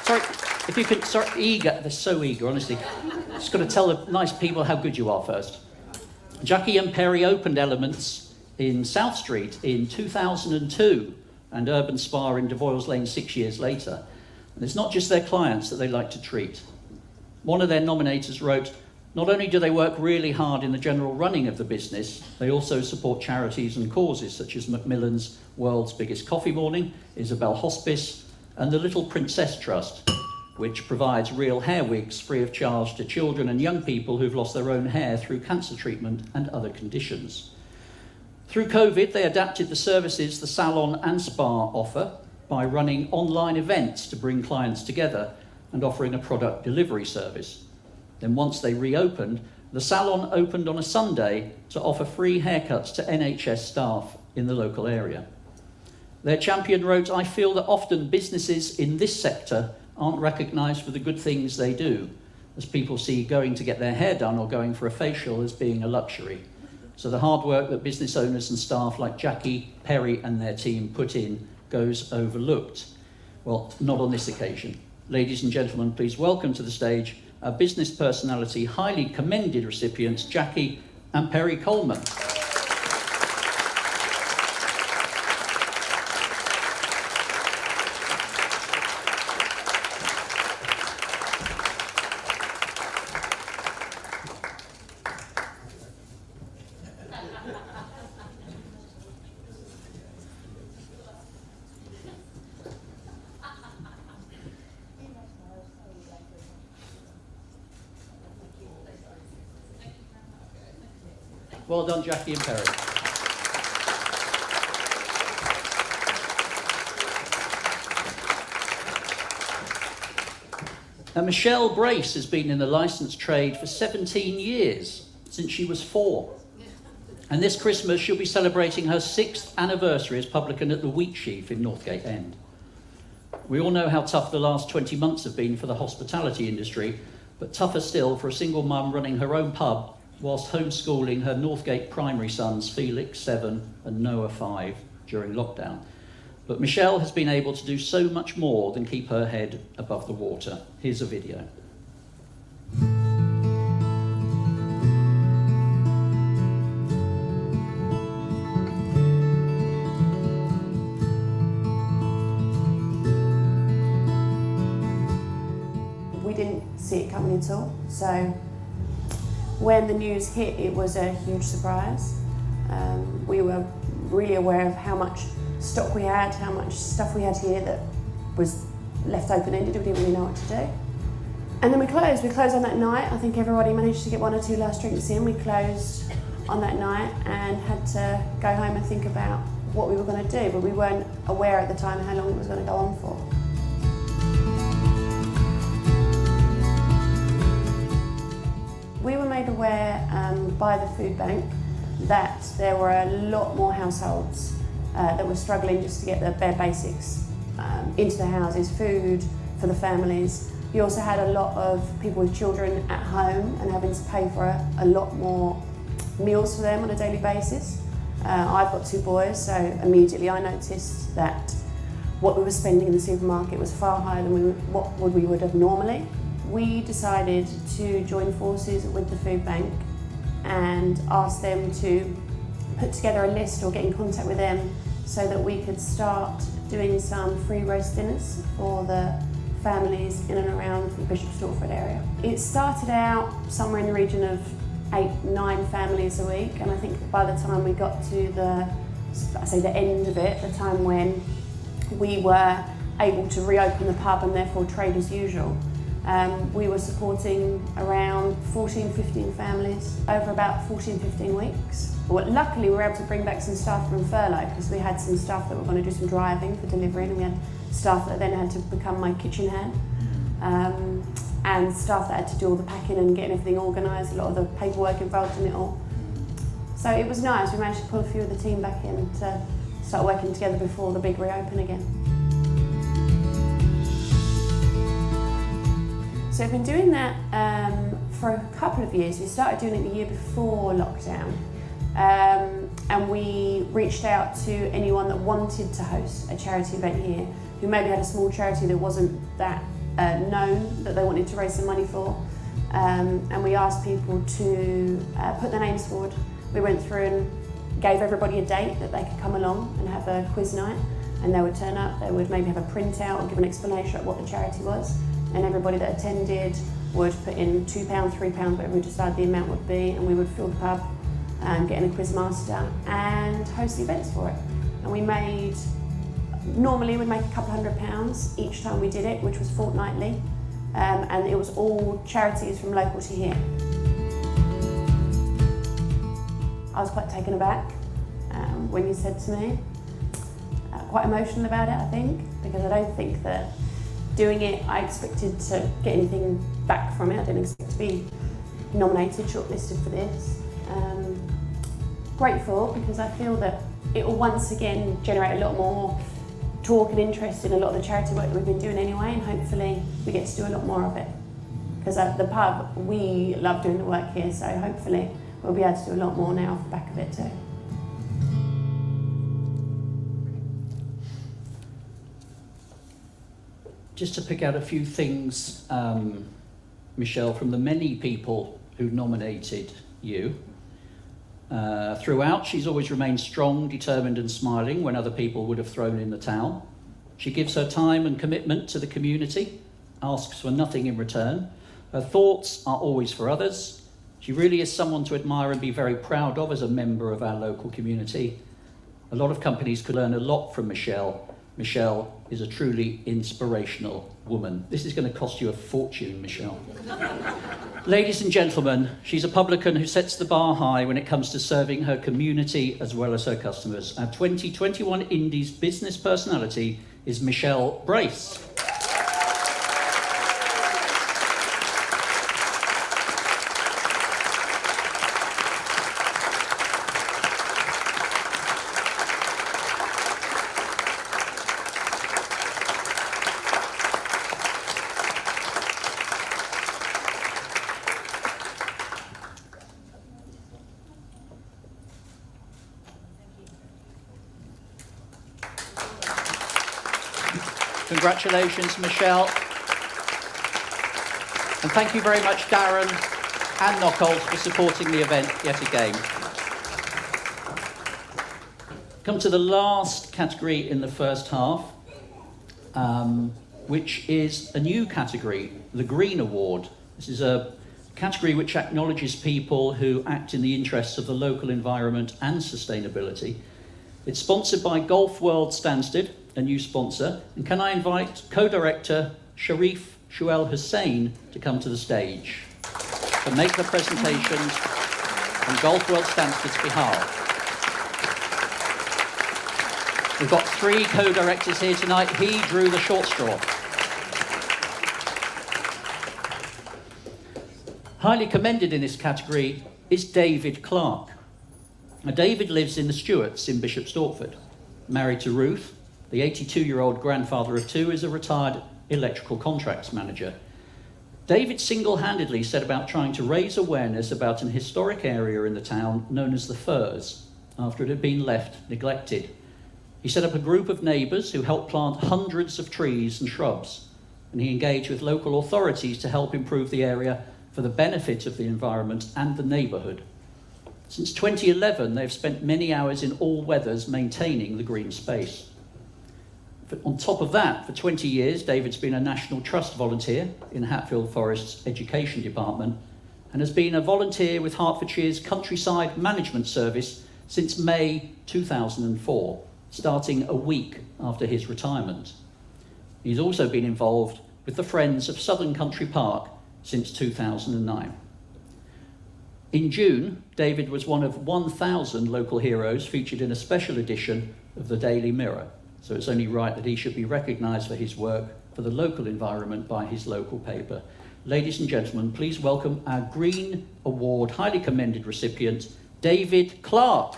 Sorry, if you could, eager, they're so eager, honestly. Just got to tell the nice people how good you are first. Jackie and Perry opened Elements in South Street in 2002 and Urban Spa in Devoyles Lane 6 years later. And it's not just their clients that they like to treat. One of their nominators wrote, "Not only do they work really hard in the general running of the business, they also support charities and causes such as Macmillan's World's Biggest Coffee Morning, Isabel Hospice, and the Little Princess Trust, which provides real hair wigs free of charge to children and young people who've lost their own hair through cancer treatment and other conditions." Through COVID, they adapted the services the salon and spa offer by running online events to bring clients together and offering a product delivery service. Then once they reopened, the salon opened on a Sunday to offer free haircuts to NHS staff in the local area. Their champion wrote, "I feel that often businesses in this sector aren't recognised for the good things they do, as people see going to get their hair done or going for a facial as being a luxury. So the hard work that business owners and staff like Jackie, Perry and their team put in goes overlooked." Well, not on this occasion. Ladies and gentlemen, please welcome to the stage our Business Personality highly commended recipients, Jackie and Perry Coleman. Well done, Jackie and Perry. Now, Michelle Brace has been in the licensed trade for 17 years, since she was 4. And this Christmas she'll be celebrating her 6th anniversary as publican at the Wheatsheaf in Northgate End. We all know how tough the last 20 months have been for the hospitality industry, but tougher still for a single mum running her own pub whilst homeschooling her Northgate primary sons Felix, 7, and Noah, 5, during lockdown. But Michelle has been able to do so much more than keep her head above the water. Here's a video. We didn't see it coming at all, so when the news hit, it was a huge surprise. We were really aware of how much stock we had, how much stuff we had here that was left open-ended. We didn't really know what to do. And then we closed. We closed on that night. I think everybody managed to get 1 or 2 last drinks in. We closed on that night and had to go home and think about what we were going to do, but we weren't aware at the time how long it was going to go on for. We were made aware by the food bank that there were a lot more households that were struggling just to get the bare basics into the houses, food for the families. We also had a lot of people with children at home and having to pay for a lot more meals for them on a daily basis. I've got 2 boys, so immediately I noticed that what we were spending in the supermarket was far higher than what we would have normally. We decided to join forces with the food bank and ask them to put together a list or get in contact with them so that we could start doing some free roast dinners for the families in and around the Bishop Stortford area. It started out somewhere in the region of 8-9 families a week, and I think by the time we got to the end of it, the time when we were able to reopen the pub and therefore trade as usual, we were supporting around 14-15 families over about 14-15 weeks. Well, luckily we were able to bring back some staff from furlough because we had some staff that were going to do some driving for delivery, and we had staff that then had to become my kitchen hand, and staff that had to do all the packing and getting everything organised, a lot of the paperwork involved in it all. So it was nice, we managed to pull a few of the team back in to start working together before the big reopen again. So we've been doing that for a couple of years. We started doing it the year before lockdown, and we reached out to anyone that wanted to host a charity event here, who maybe had a small charity that wasn't that known that they wanted to raise some money for, and we asked people to put their names forward. We went through and gave everybody a date that they could come along and have a quiz night, and they would turn up, they would maybe have a printout or give an explanation of what the charity was, and everybody that attended would put in £2, £3, whatever we decided the amount would be, and we would fill the pub, get in a quiz master and host the events for it. And we made, normally we'd make a couple £100 each time we did it, which was fortnightly, and it was all charities from local to here. I was quite taken aback when you said to me, quite emotional about it I think, because I don't think that doing it I expected to get anything back from it. I didn't expect to be nominated, shortlisted for this. Grateful because I feel that it will once again generate a lot more talk and interest in a lot of the charity work that we've been doing anyway, and hopefully we get to do a lot more of it. Because at the pub, we love doing the work here, so hopefully we'll be able to do a lot more now off the back of it too. Just to pick out a few things, Michelle, from the many people who nominated you. Throughout, she's always remained strong, determined and smiling when other people would have thrown in the towel. She gives her time and commitment to the community, asks for nothing in return. Her thoughts are always for others, She really is someone to admire and be very proud of as a member of our local community. A lot of companies could learn a lot from Michelle. Michelle is a truly inspirational woman. This is going to cost you a fortune, Michelle. Ladies and gentlemen, she's a publican who sets the bar high when it comes to serving her community as well as her customers. Our 2021 Indies business personality is Michelle Brace. Congratulations, Michelle. And thank you very much, Darren and Knockholt, for supporting the event yet again. Come to the last category in the first half, which is a new category, the Green Award. This is a category which acknowledges people who act in the interests of the local environment and sustainability. It's sponsored by Golf World Stansted, a new sponsor, and can I invite co-director Sharif Shuel Hussain to come to the stage to make the presentations on Golf World Stansted's behalf. We've got 3 co-directors here tonight. He drew the short straw. Highly commended in this category is David Clarke. Now, David lives in the Stewarts in Bishop Stortford. Married to Ruth, the 82-year-old grandfather of 2 is a retired electrical contracts manager. David single-handedly set about trying to raise awareness about an historic area in the town known as the Firs, after it had been left neglected. He set up a group of neighbours who helped plant hundreds of trees and shrubs, and he engaged with local authorities to help improve the area for the benefit of the environment and the neighbourhood. Since 2011, they've spent many hours in all weathers maintaining the green space. But on top of that, for 20 years, David's been a National Trust volunteer in Hatfield Forest's Education Department and has been a volunteer with Hertfordshire's Countryside Management Service since May 2004, starting a week after his retirement. He's also been involved with the Friends of Southern Country Park since 2009. In June, David was one of 1,000 local heroes featured in a special edition of the Daily Mirror. So it's only right that he should be recognised for his work for the local environment by his local paper. Ladies and gentlemen, please welcome our Green Award highly commended recipient, David Clarke.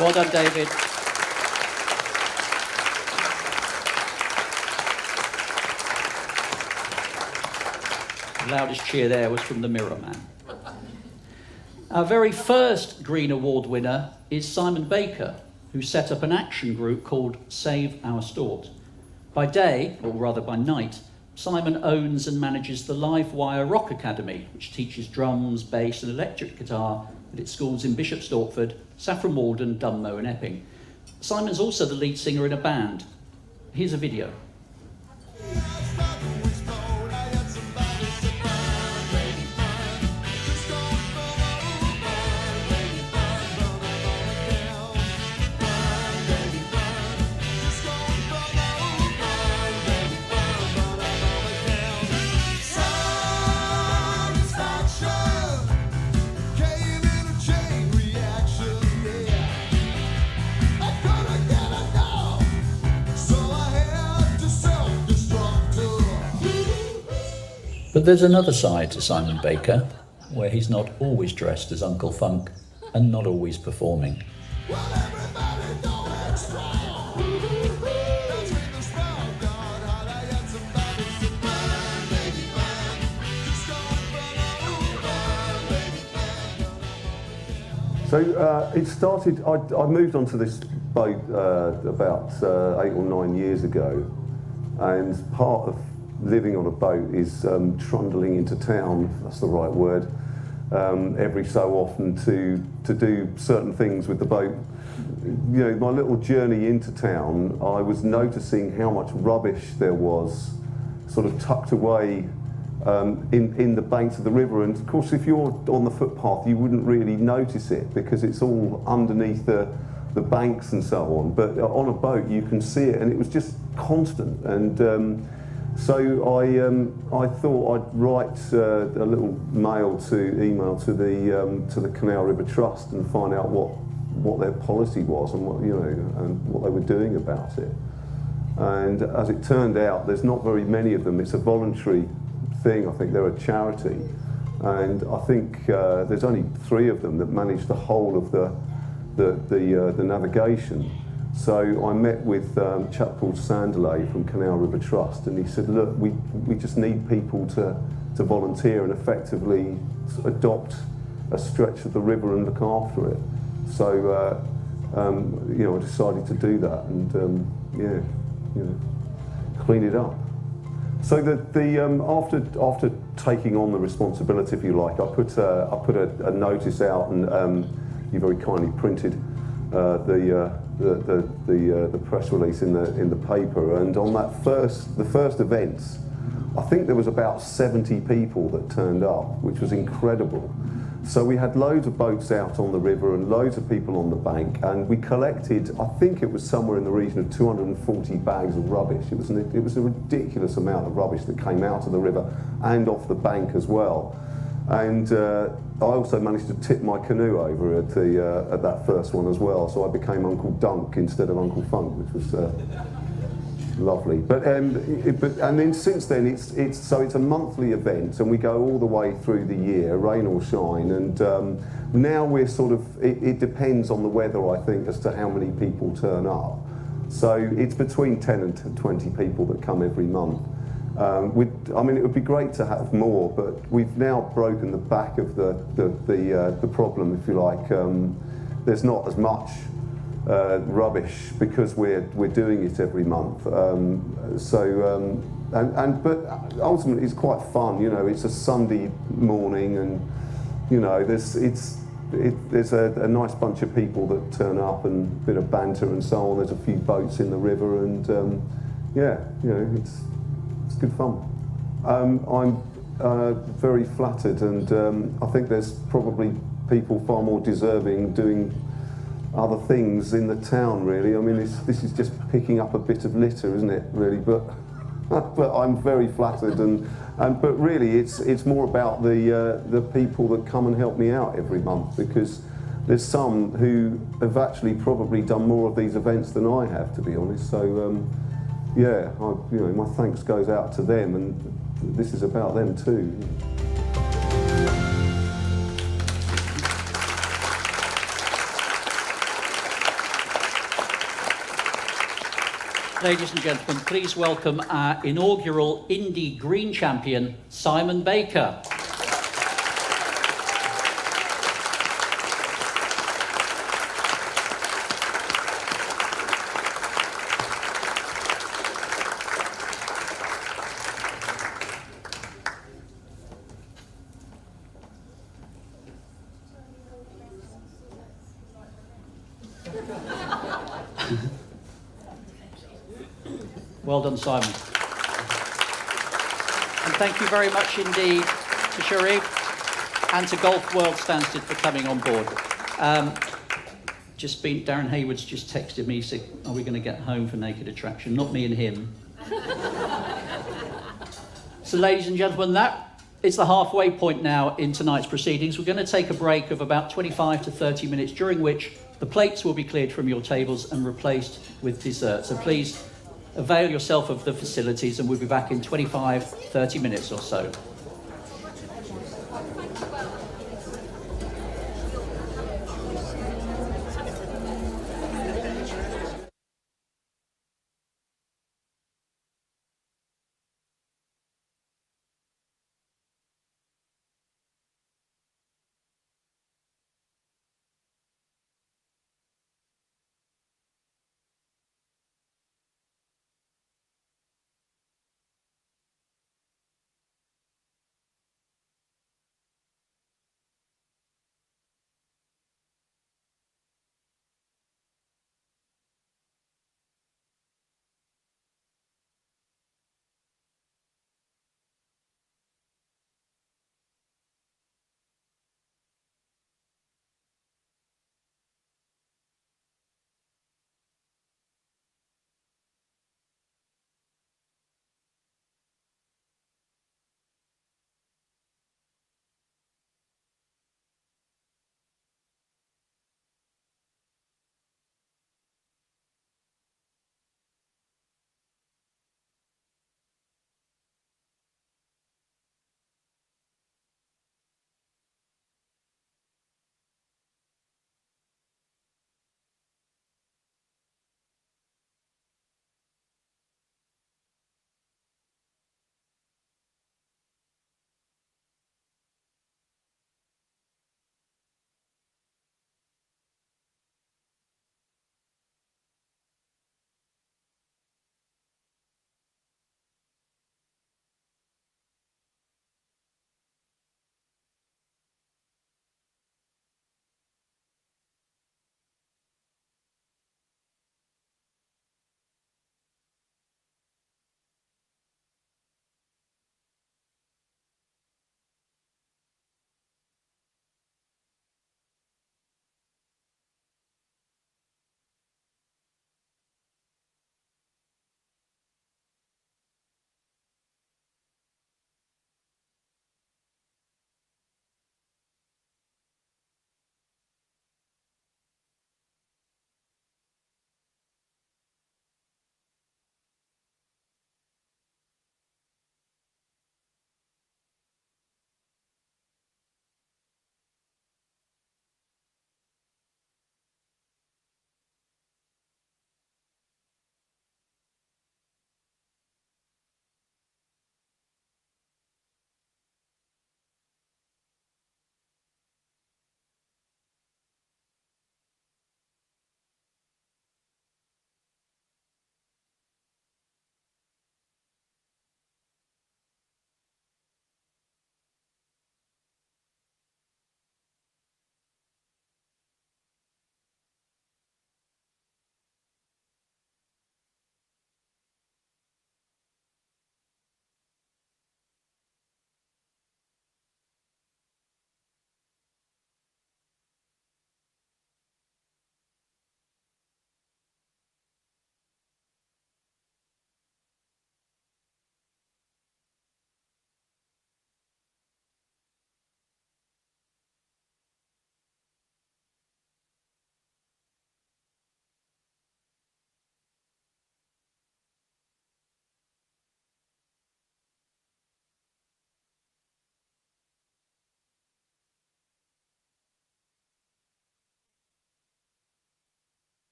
Well done, David. The loudest cheer there was from the Mirror Man. Our very first Green Award winner is Simon Baker, who set up an action group called Save Our Stort. By day, or rather by night, Simon owns and manages the Livewire Rock Academy, which teaches drums, bass and electric guitar at its schools in Bishop Stortford, Saffron Walden, Dunmow and Epping. Simon's also the lead singer in a band. Here's a video. But there's another side to Simon Baker, where he's not always dressed as Uncle Funk and not always performing. It started, I moved onto this boat about 8 or 9 years ago, and part of living on a boat is trundling into town, if that's the right word, every so often to do certain things with the boat. You know, my little journey into town, I was noticing how much rubbish there was sort of tucked away in the banks of the river, and of course if you're on the footpath you wouldn't really notice it because it's all underneath the banks and so on, but on a boat you can see it, and it was just constant. And so I thought I'd write a little email to the Canal River Trust and find out what their policy was and what, you know, and what they were doing about it. And as it turned out, there's not very many of them. It's a voluntary thing. I think they're a charity, and I think there's only 3 of them that manage the whole of the navigation. So I met with a chap called Stanley from Canal River Trust, and he said, look, we just need people to volunteer and effectively adopt a stretch of the river and look after it. So you know, I decided to do that, and yeah, you know, clean it up. So after taking on the responsibility, if you like, I put a notice out, and you very kindly printed the press release in the paper. And on the first events, I think there was about 70 people that turned up, which was incredible. So we had loads of boats out on the river and loads of people on the bank, and we collected, I think it was somewhere in the region of 240 bags of rubbish. It was a ridiculous amount of rubbish that came out of the river and off the bank as well. And I also managed to tip my canoe over at that first one as well, so I became Uncle Dunk instead of Uncle Funk, which was lovely. But and then since then it's a monthly event, and we go all the way through the year, rain or shine. And now we're sort of, it depends on the weather, I think, as to how many people turn up. So it's between 10 and 20 people that come every month. I mean, it would be great to have more, but we've now broken the back of the problem, if you like. There's not as much rubbish because we're doing it every month. But ultimately it's quite fun. You know, it's a Sunday morning, and you know, there's a nice bunch of people that turn up, and a bit of banter and so on. There's a few boats in the river, and yeah, you know, it's good fun. I'm very flattered, and I think there's probably people far more deserving doing other things in the town, really. I mean, this is just picking up a bit of litter, isn't it, really? But I'm very flattered, but really it's more about the people that come and help me out every month, because there's some who have actually probably done more of these events than I have, to be honest. So yeah, you know, my thanks goes out to them, and this is about them too. Ladies and gentlemen, please welcome our inaugural Indy Green Champion, Simon Baker. Well done, Simon. And thank you very much indeed to Sharif and to Golf World Stansted for coming on board. Darren Hayward's just texted me, saying, are we going to get home for Naked Attraction? Not me and him. So ladies and gentlemen, that is the halfway point now in tonight's proceedings. We're going to take a break of about 25 to 30 minutes, during which the plates will be cleared from your tables and replaced with dessert. So please avail yourself of the facilities, and we'll be back in 25, 30 minutes or so.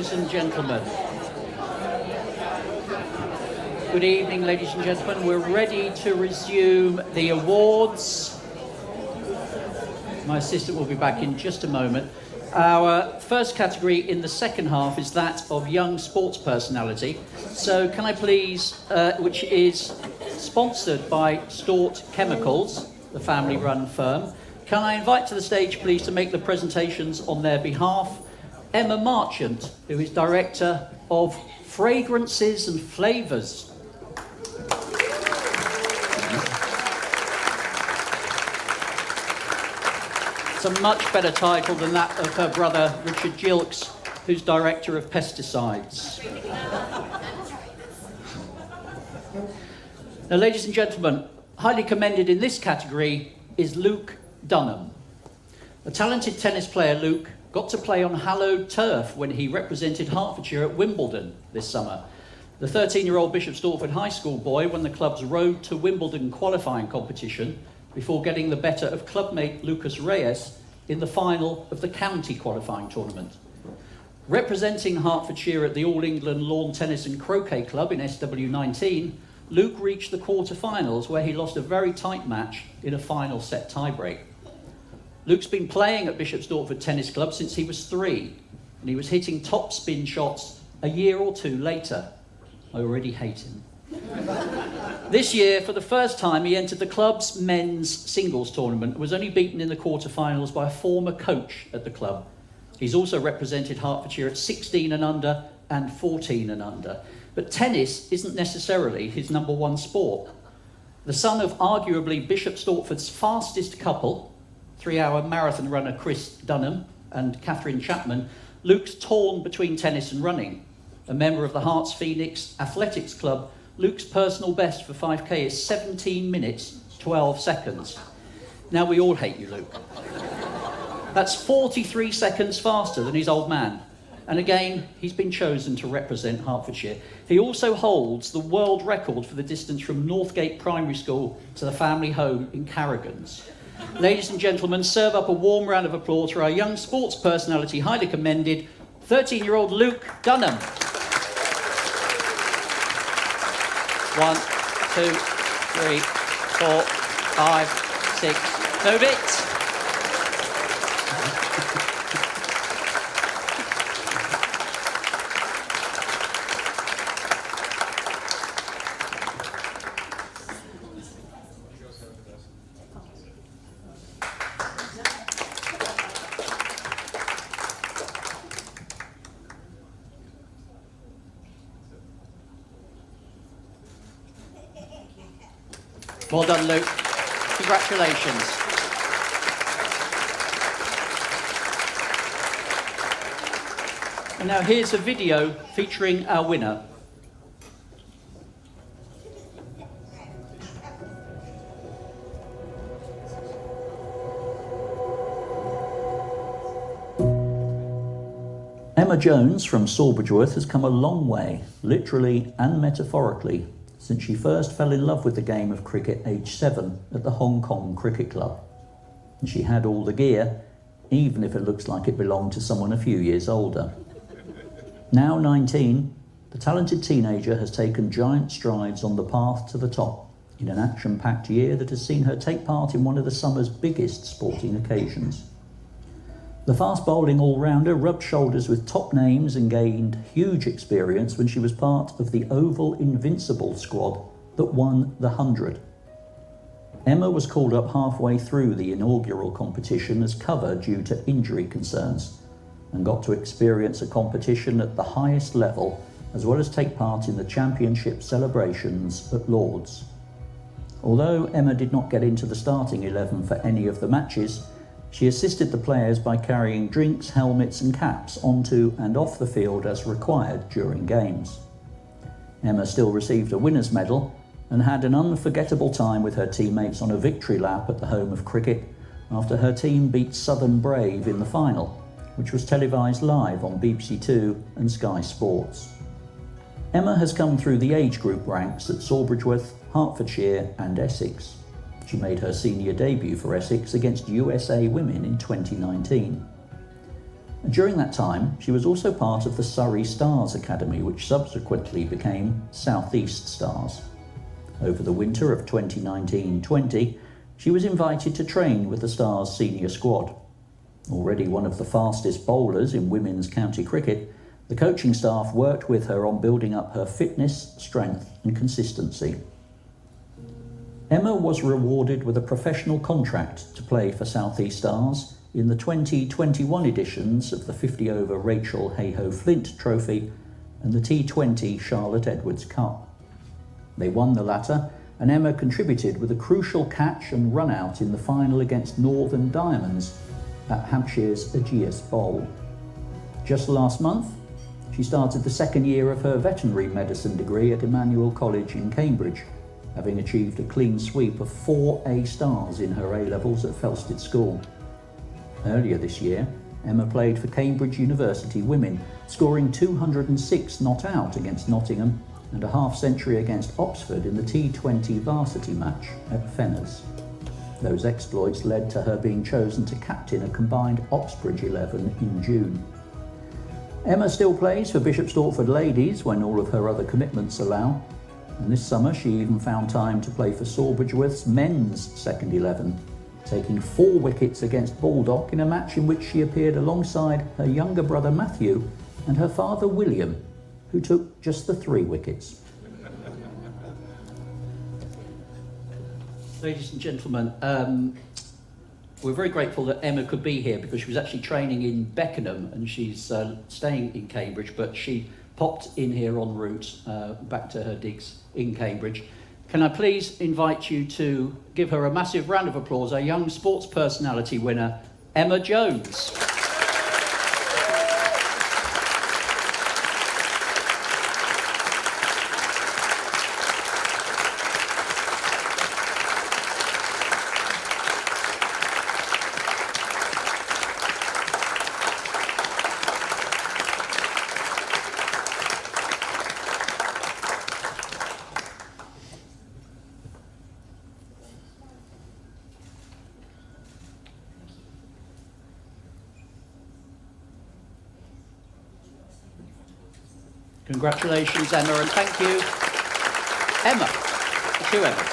ladies and gentlemen. Good evening, ladies and gentlemen. We're ready to resume the awards. My assistant will be back in just a moment. Our first category in the second half is that of young sports personality. So can I please, which is sponsored by Stort Chemicals, the family-run firm. Can I invite to the stage, please, to make the presentations on their behalf, Emma Marchant, who is Director of Fragrances and Flavours. It's a much better title than that of her brother, Richard Gilkes, who's Director of Pesticides. Now, ladies and gentlemen, highly commended in this category is Luke Dunham. A talented tennis player, Luke got to play on hallowed turf when he represented Hertfordshire at Wimbledon this summer. The 13-year-old Bishop Stortford High School boy won the club's Road to Wimbledon qualifying competition before getting the better of clubmate Lucas Reyes in the final of the county qualifying tournament. Representing Hertfordshire at the All England Lawn Tennis and Croquet Club in SW19, Luke reached the quarter-finals where he lost a very tight match in a final set tiebreak. Luke's been playing at Bishop Stortford Tennis Club since he was 3, and he was hitting top spin shots a year or two later. I already hate him. This year, for the first time, he entered the club's men's singles tournament and was only beaten in the quarter-finals by a former coach at the club. He's also represented Hertfordshire at 16 and under and 14 and under. But tennis isn't necessarily his number one sport. The son of arguably Bishop Stortford's fastest couple, 3-hour marathon runner Chris Dunham and Catherine Chapman, Luke's torn between tennis and running. A member of the Hearts Phoenix Athletics Club, Luke's personal best for 5k is 17 minutes, 12 seconds. Now, we all hate you, Luke. That's 43 seconds faster than his old man. And again, he's been chosen to represent Hertfordshire. He also holds the world record for the distance from Northgate Primary School to the family home in Carragans. Ladies and gentlemen, serve up a warm round of applause for our young sports personality, highly commended, 13-year-old Luke Dunham. 1, 2, 3, 4, 5, 6. No bits. Well done, Luke. Congratulations. And now here's a video featuring our winner. Emma Jones from Sawbridgeworth has come a long way, literally and metaphorically, since she first fell in love with the game of cricket aged 7 at the Hong Kong Cricket Club. And she had all the gear, even if it looks like it belonged to someone a few years older. Now 19, the talented teenager has taken giant strides on the path to the top in an action-packed year that has seen her take part in one of the summer's biggest sporting occasions. The fast-bowling all-rounder rubbed shoulders with top names and gained huge experience when she was part of the Oval Invincible squad that won the 100. Emma was called up halfway through the inaugural competition as cover due to injury concerns and got to experience a competition at the highest level as well as take part in the championship celebrations at Lord's. Although Emma did not get into the starting 11 for any of the matches, she assisted the players by carrying drinks, helmets and caps onto and off the field as required during games. Emma still received a winner's medal and had an unforgettable time with her teammates on a victory lap at the home of cricket after her team beat Southern Brave in the final, which was televised live on BBC Two and Sky Sports. Emma has come through the age group ranks at Sawbridgeworth, Hertfordshire and Essex. She made her senior debut for Essex against USA Women in 2019. And during that time, she was also part of the Surrey Stars Academy, which subsequently became South East Stars. Over the winter of 2019-20, she was invited to train with the Stars senior squad. Already one of the fastest bowlers in women's county cricket, the coaching staff worked with her on building up her fitness, strength and consistency. Emma was rewarded with a professional contract to play for South East Stars in the 2021 editions of the 50-over Rachel Hayhoe-Flint Trophy and the T20 Charlotte Edwards Cup. They won the latter, and Emma contributed with a crucial catch and run-out in the final against Northern Diamonds at Hampshire's Aegeus Bowl. Just last month, she started the second year of her veterinary medicine degree at Emmanuel College in Cambridge, having achieved a clean sweep of 4 A stars in her A-levels at Felsted School. Earlier this year, Emma played for Cambridge University Women, scoring 206 not out against Nottingham and a half-century against Oxford in the T20 varsity match at Fenners. Those exploits led to her being chosen to captain a combined Oxbridge 11 in June. Emma still plays for Bishop Stortford Ladies when all of her other commitments allow, and this summer she even found time to play for Sawbridgeworth's men's second 11, taking 4 wickets against Baldock in a match in which she appeared alongside her younger brother Matthew and her father William, who took just the 3 wickets. Ladies and gentlemen, we're very grateful that Emma could be here because she was actually training in Beckenham and she's staying in Cambridge, but she popped in here en route back to her digs in Cambridge. Can I please invite you to give her a massive round of applause, our young sports personality winner, Emma Jones. Congratulations, Emma, and thank you, Emma. The 2 Emmas.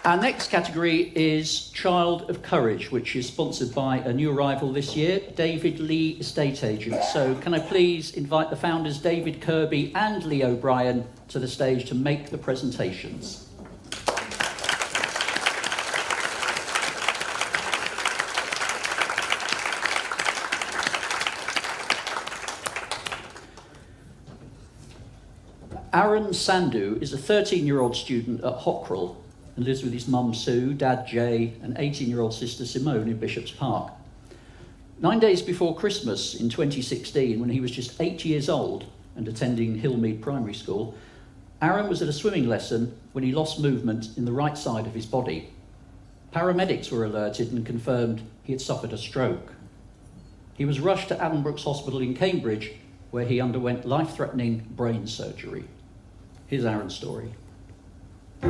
Our next category is Child of Courage, which is sponsored by a new arrival this year, David Lee Estate Agent. So can I please invite the founders, David Kirby and Lee O'Brien, to the stage to make the presentations. Aaron Sandhu is a 13-year-old student at Hockrell and lives with his mum Sue, dad Jay and 18-year-old sister Simone in Bishop's Park. 9 days before Christmas in 2016, when he was just 8 years old and attending Hillmead Primary School, Aaron was at a swimming lesson when he lost movement in the right side of his body. Paramedics were alerted and confirmed he had suffered a stroke. He was rushed to Addenbrooke's Hospital in Cambridge, where he underwent life-threatening brain surgery. Here's Aaron's story. A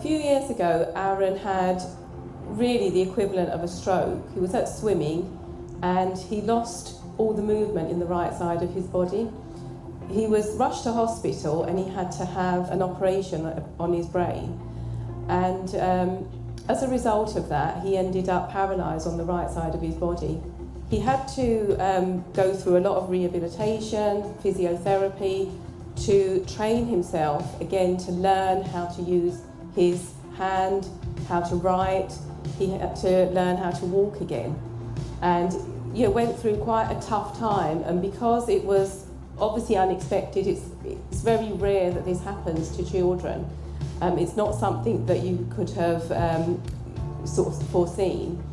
few years ago, Aaron had really the equivalent of a stroke. He was at swimming and he lost all the movement in the right side of his body. He was rushed to hospital and he had to have an operation on his brain. And as a result of that, he ended up paralysed on the right side of his body. He had to go through a lot of rehabilitation, physiotherapy, to train himself again to learn how to use his hand, how to write. He had to learn how to walk again. And went through quite a tough time. And because it was obviously unexpected, it's very rare that this happens to children. It's not something that you could have sort of foreseen.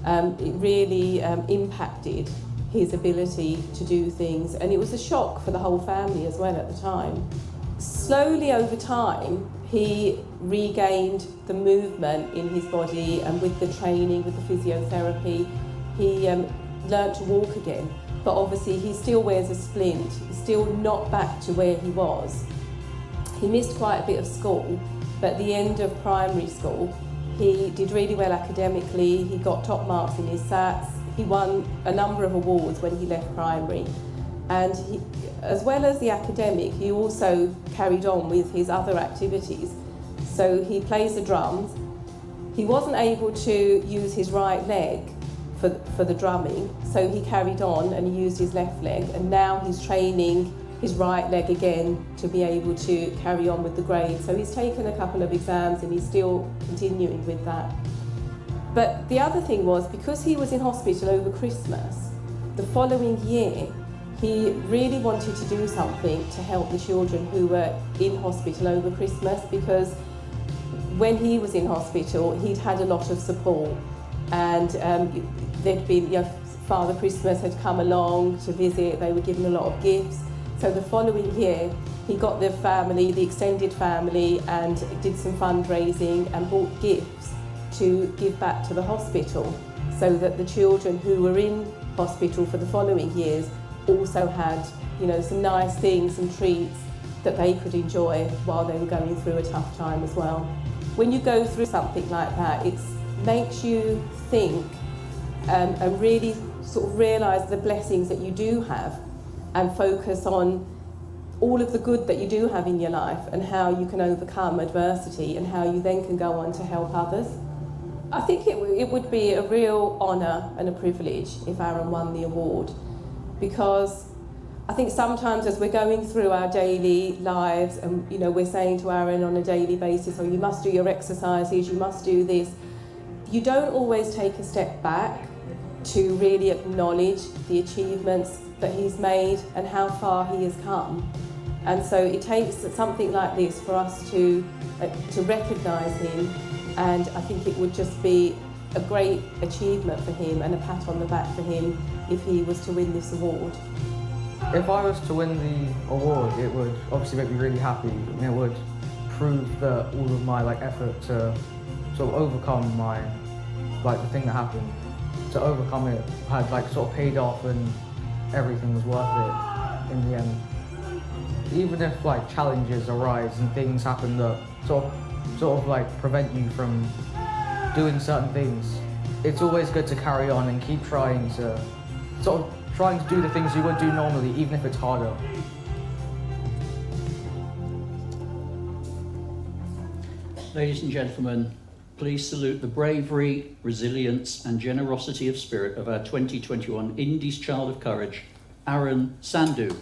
It really impacted his ability to do things, and it was a shock for the whole family as well at the time. Slowly over time, he regained the movement in his body, and with the training, with the physiotherapy, he learnt to walk again. but obviously he still wears a splint. He's still not back to where he was. He missed quite a bit of school, but at the end of primary school, he did really well academically. He got top marks in his SATs. He won a number of awards when he left primary. And he, as well as the academic, he also carried on with his other activities. So he plays the drums. He wasn't able to use his right leg for the drumming, so he carried on and he used his left leg, and now he's training his right leg again to be able to carry on with the grade. So he's taken a couple of exams and he's still continuing with that. But the other thing was, because he was in hospital over Christmas, the following year he really wanted to do something to help the children who were in hospital over Christmas, because when he was in hospital he'd had a lot of support, and there'd been, Father Christmas had come along to visit, they were given a lot of gifts. So the following year he got the family, the extended family, and did some fundraising and bought gifts to give back to the hospital, so that the children who were in hospital for the following years also had, some nice things and treats that they could enjoy while they were going through a tough time as well. When you go through something like that, it makes you think and really sort of realise the blessings that you do have, and focus on all of the good that you do have in your life and how you can overcome adversity and how you then can go on to help others. I think it would be a real honour and a privilege if Aaron won the award, because I think sometimes as we're going through our daily lives and we're saying to Aaron on a daily basis, you must do your exercises, you must do this, you don't always take a step back to really acknowledge the achievements that he's made and how far he has come. And so it takes something like this for us to recognise him, and I think it would just be a great achievement for him and a pat on the back for him if he was to win this award. If I was to win the award, it would obviously make me really happy, and it would prove that all of my effort to sort of overcome the thing that happened, to overcome it had sort of paid off, and everything was worth it in the end. Even if challenges arise and things happen that sort of prevent you from doing certain things, it's always good to carry on and keep trying to do the things you would do normally, even if it's harder. Ladies and gentlemen, please salute the bravery, resilience and generosity of spirit of our 2021 Indies Child of Courage, Aaron Sandhu.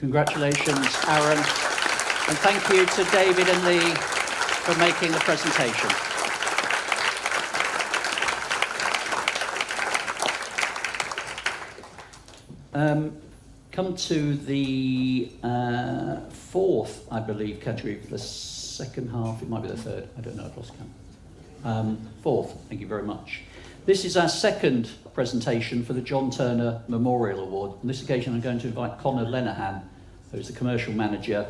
Congratulations, Aaron, and thank you to David and Lee for making the presentation. Come to the fourth, I believe, category for the second half. It might be the third. I don't know. I've lost count. Fourth. Thank you very much. This is our second presentation for the John Turner Memorial Award. On this occasion, I'm going to invite Conor Lenihan, who's the commercial manager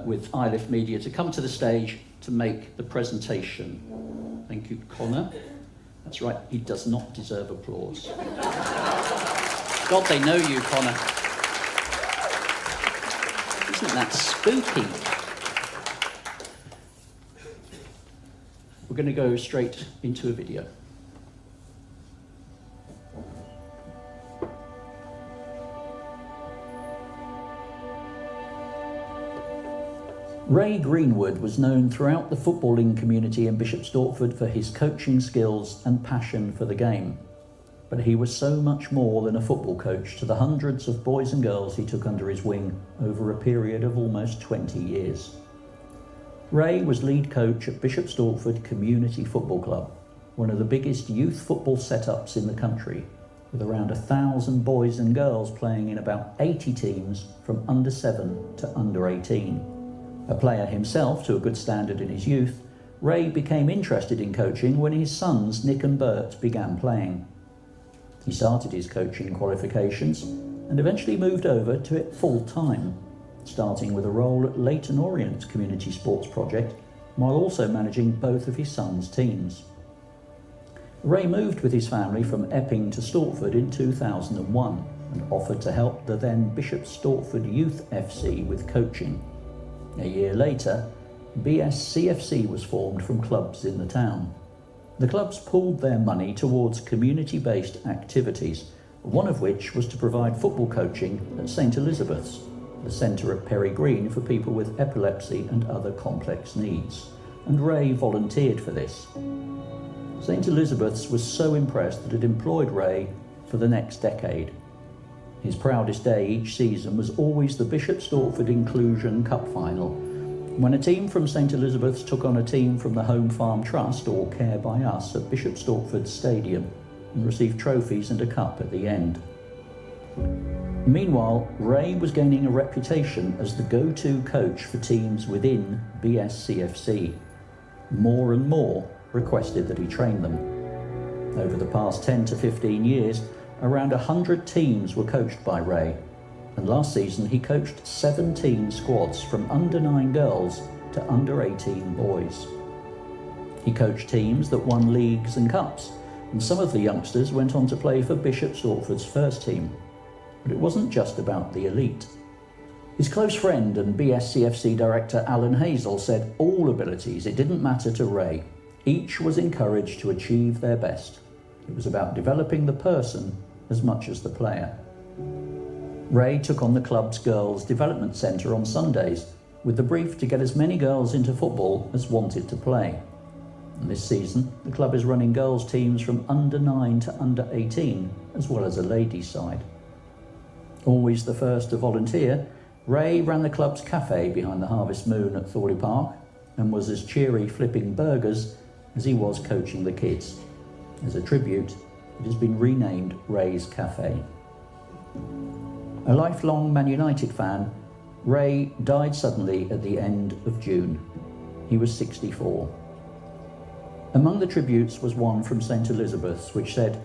with iLift Media, to come to the stage to make the presentation. Thank you, Conor. That's right, he does not deserve applause. God, they know you, Conor. Isn't that spooky? We're going to go straight into a video. Ray Greenwood was known throughout the footballing community in Bishop Stortford for his coaching skills and passion for the game. But he was so much more than a football coach to the hundreds of boys and girls he took under his wing over a period of almost 20 years. Ray was lead coach at Bishop Stortford Community Football Club. one of the biggest youth football setups in the country, with around 1,000 boys and girls playing in about 80 teams from under 7 to under 18. A player himself to a good standard in his youth, Ray became interested in coaching when his sons Nick and Bert began playing. He started his coaching qualifications and eventually moved over to it full-time, starting with a role at Leyton Orient Community Sports Project, while also managing both of his sons' teams. Ray moved with his family from Epping to Stortford in 2001 and offered to help the then Bishop Stortford Youth FC with coaching. A year later, BSCFC was formed from clubs in the town. The clubs pooled their money towards community-based activities, one of which was to provide football coaching at St Elizabeth's, the centre at Perry Green for people with epilepsy and other complex needs, and Ray volunteered for this. St Elizabeth's was so impressed that it employed Ray for the next decade. His proudest day each season was always the Bishop Stortford Inclusion Cup final, when a team from St Elizabeth's took on a team from the Home Farm Trust or Care by Us at Bishop Stortford Stadium and received trophies and a cup at the end. Meanwhile, Ray was gaining a reputation as the go-to coach for teams within BSCFC. More and more requested that he train them. Over the past 10 to 15 years, around 100 teams were coached by Ray, and last season he coached 17 squads from under 9 girls to under 18 boys. He coached teams that won leagues and cups, and some of the youngsters went on to play for Bishop Stortford's first team. But it wasn't just about the elite. His close friend and BSCFC director Alan Hazel said all abilities, it didn't matter to Ray. Each was encouraged to achieve their best. It was about developing the person as much as the player. Ray took on the club's Girls Development Centre on Sundays with the brief to get as many girls into football as wanted to play. And this season, the club is running girls' teams from under 9 to under 18, as well as a ladies' side. Always the first to volunteer, Ray ran the club's cafe behind the Harvest Moon at Thorley Park and was as cheery flipping burgers as he was coaching the kids. As a tribute, it has been renamed Ray's Cafe. A lifelong Man United fan, Ray died suddenly at the end of June. He was 64. Among the tributes was one from St Elizabeth's, which said,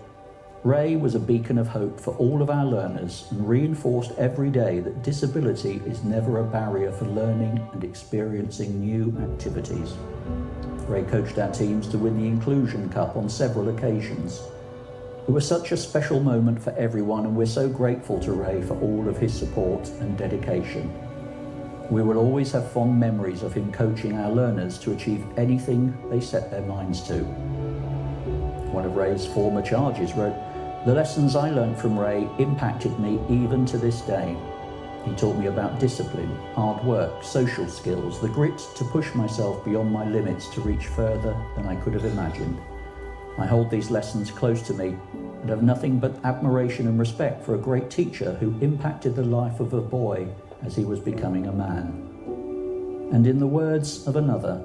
"Ray was a beacon of hope for all of our learners and reinforced every day that disability is never a barrier for learning and experiencing new activities." Ray coached our teams to win the Inclusion Cup on several occasions. It was such a special moment for everyone, and we're so grateful to Ray for all of his support and dedication. We will always have fond memories of him coaching our learners to achieve anything they set their minds to. One of Ray's former charges wrote, "The lessons I learned from Ray impacted me even to this day. He taught me about discipline, hard work, social skills, the grit to push myself beyond my limits to reach further than I could have imagined. I hold these lessons close to me and have nothing but admiration and respect for a great teacher who impacted the life of a boy as he was becoming a man." And in the words of another,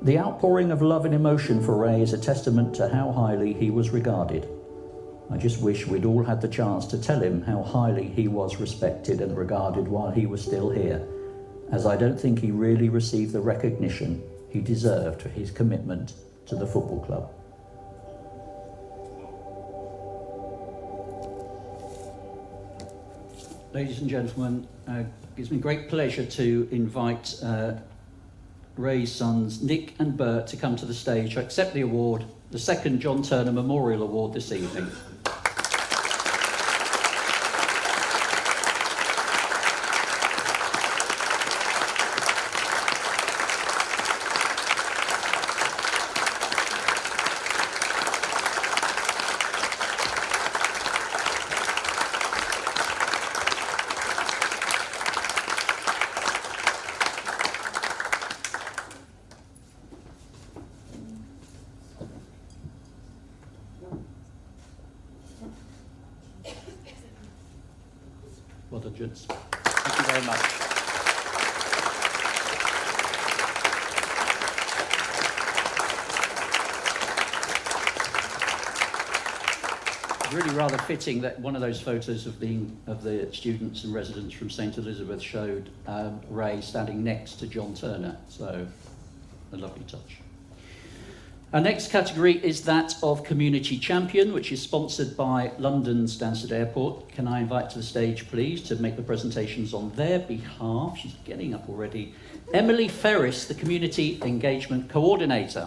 "The outpouring of love and emotion for Ray is a testament to how highly he was regarded. I just wish we'd all had the chance to tell him how highly he was respected and regarded while he was still here, as I don't think he really received the recognition he deserved for his commitment to the football club." Ladies and gentlemen, it gives me great pleasure to invite Ray's sons Nick and Bert to come to the stage to accept the award, the second John Turner Memorial Award this evening. Well done, gents. Thank you very much. Really rather fitting that one of those photos of the students and residents from St Elizabeth showed Ray standing next to John Turner, so a lovely touch. Our next category is that of Community Champion, which is sponsored by London Stansted Airport. Can I invite to the stage, please, to make the presentations on their behalf? She's getting up already. Emily Ferris, the Community Engagement Coordinator.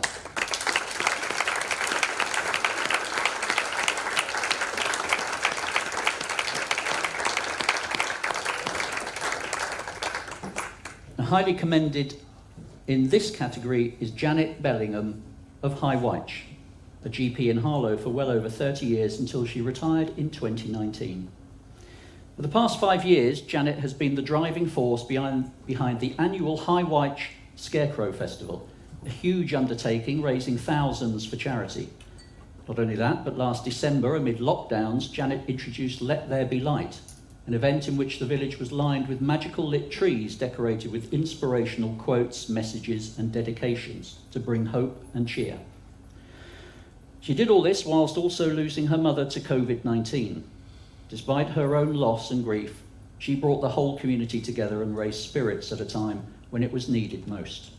Highly commended in this category is Janet Bellingham of High Wyche, a GP in Harlow for well over 30 years until she retired in 2019. For the past 5 years, Janet has been the driving force behind the annual High Wyche Scarecrow Festival, a huge undertaking raising thousands for charity. Not only that, but last December, amid lockdowns, Janet introduced Let There Be Light, an event in which the village was lined with magical lit trees decorated with inspirational quotes, messages and dedications to bring hope and cheer. She did all this whilst also losing her mother to COVID-19. Despite her own loss and grief, she brought the whole community together and raised spirits at a time when it was needed most.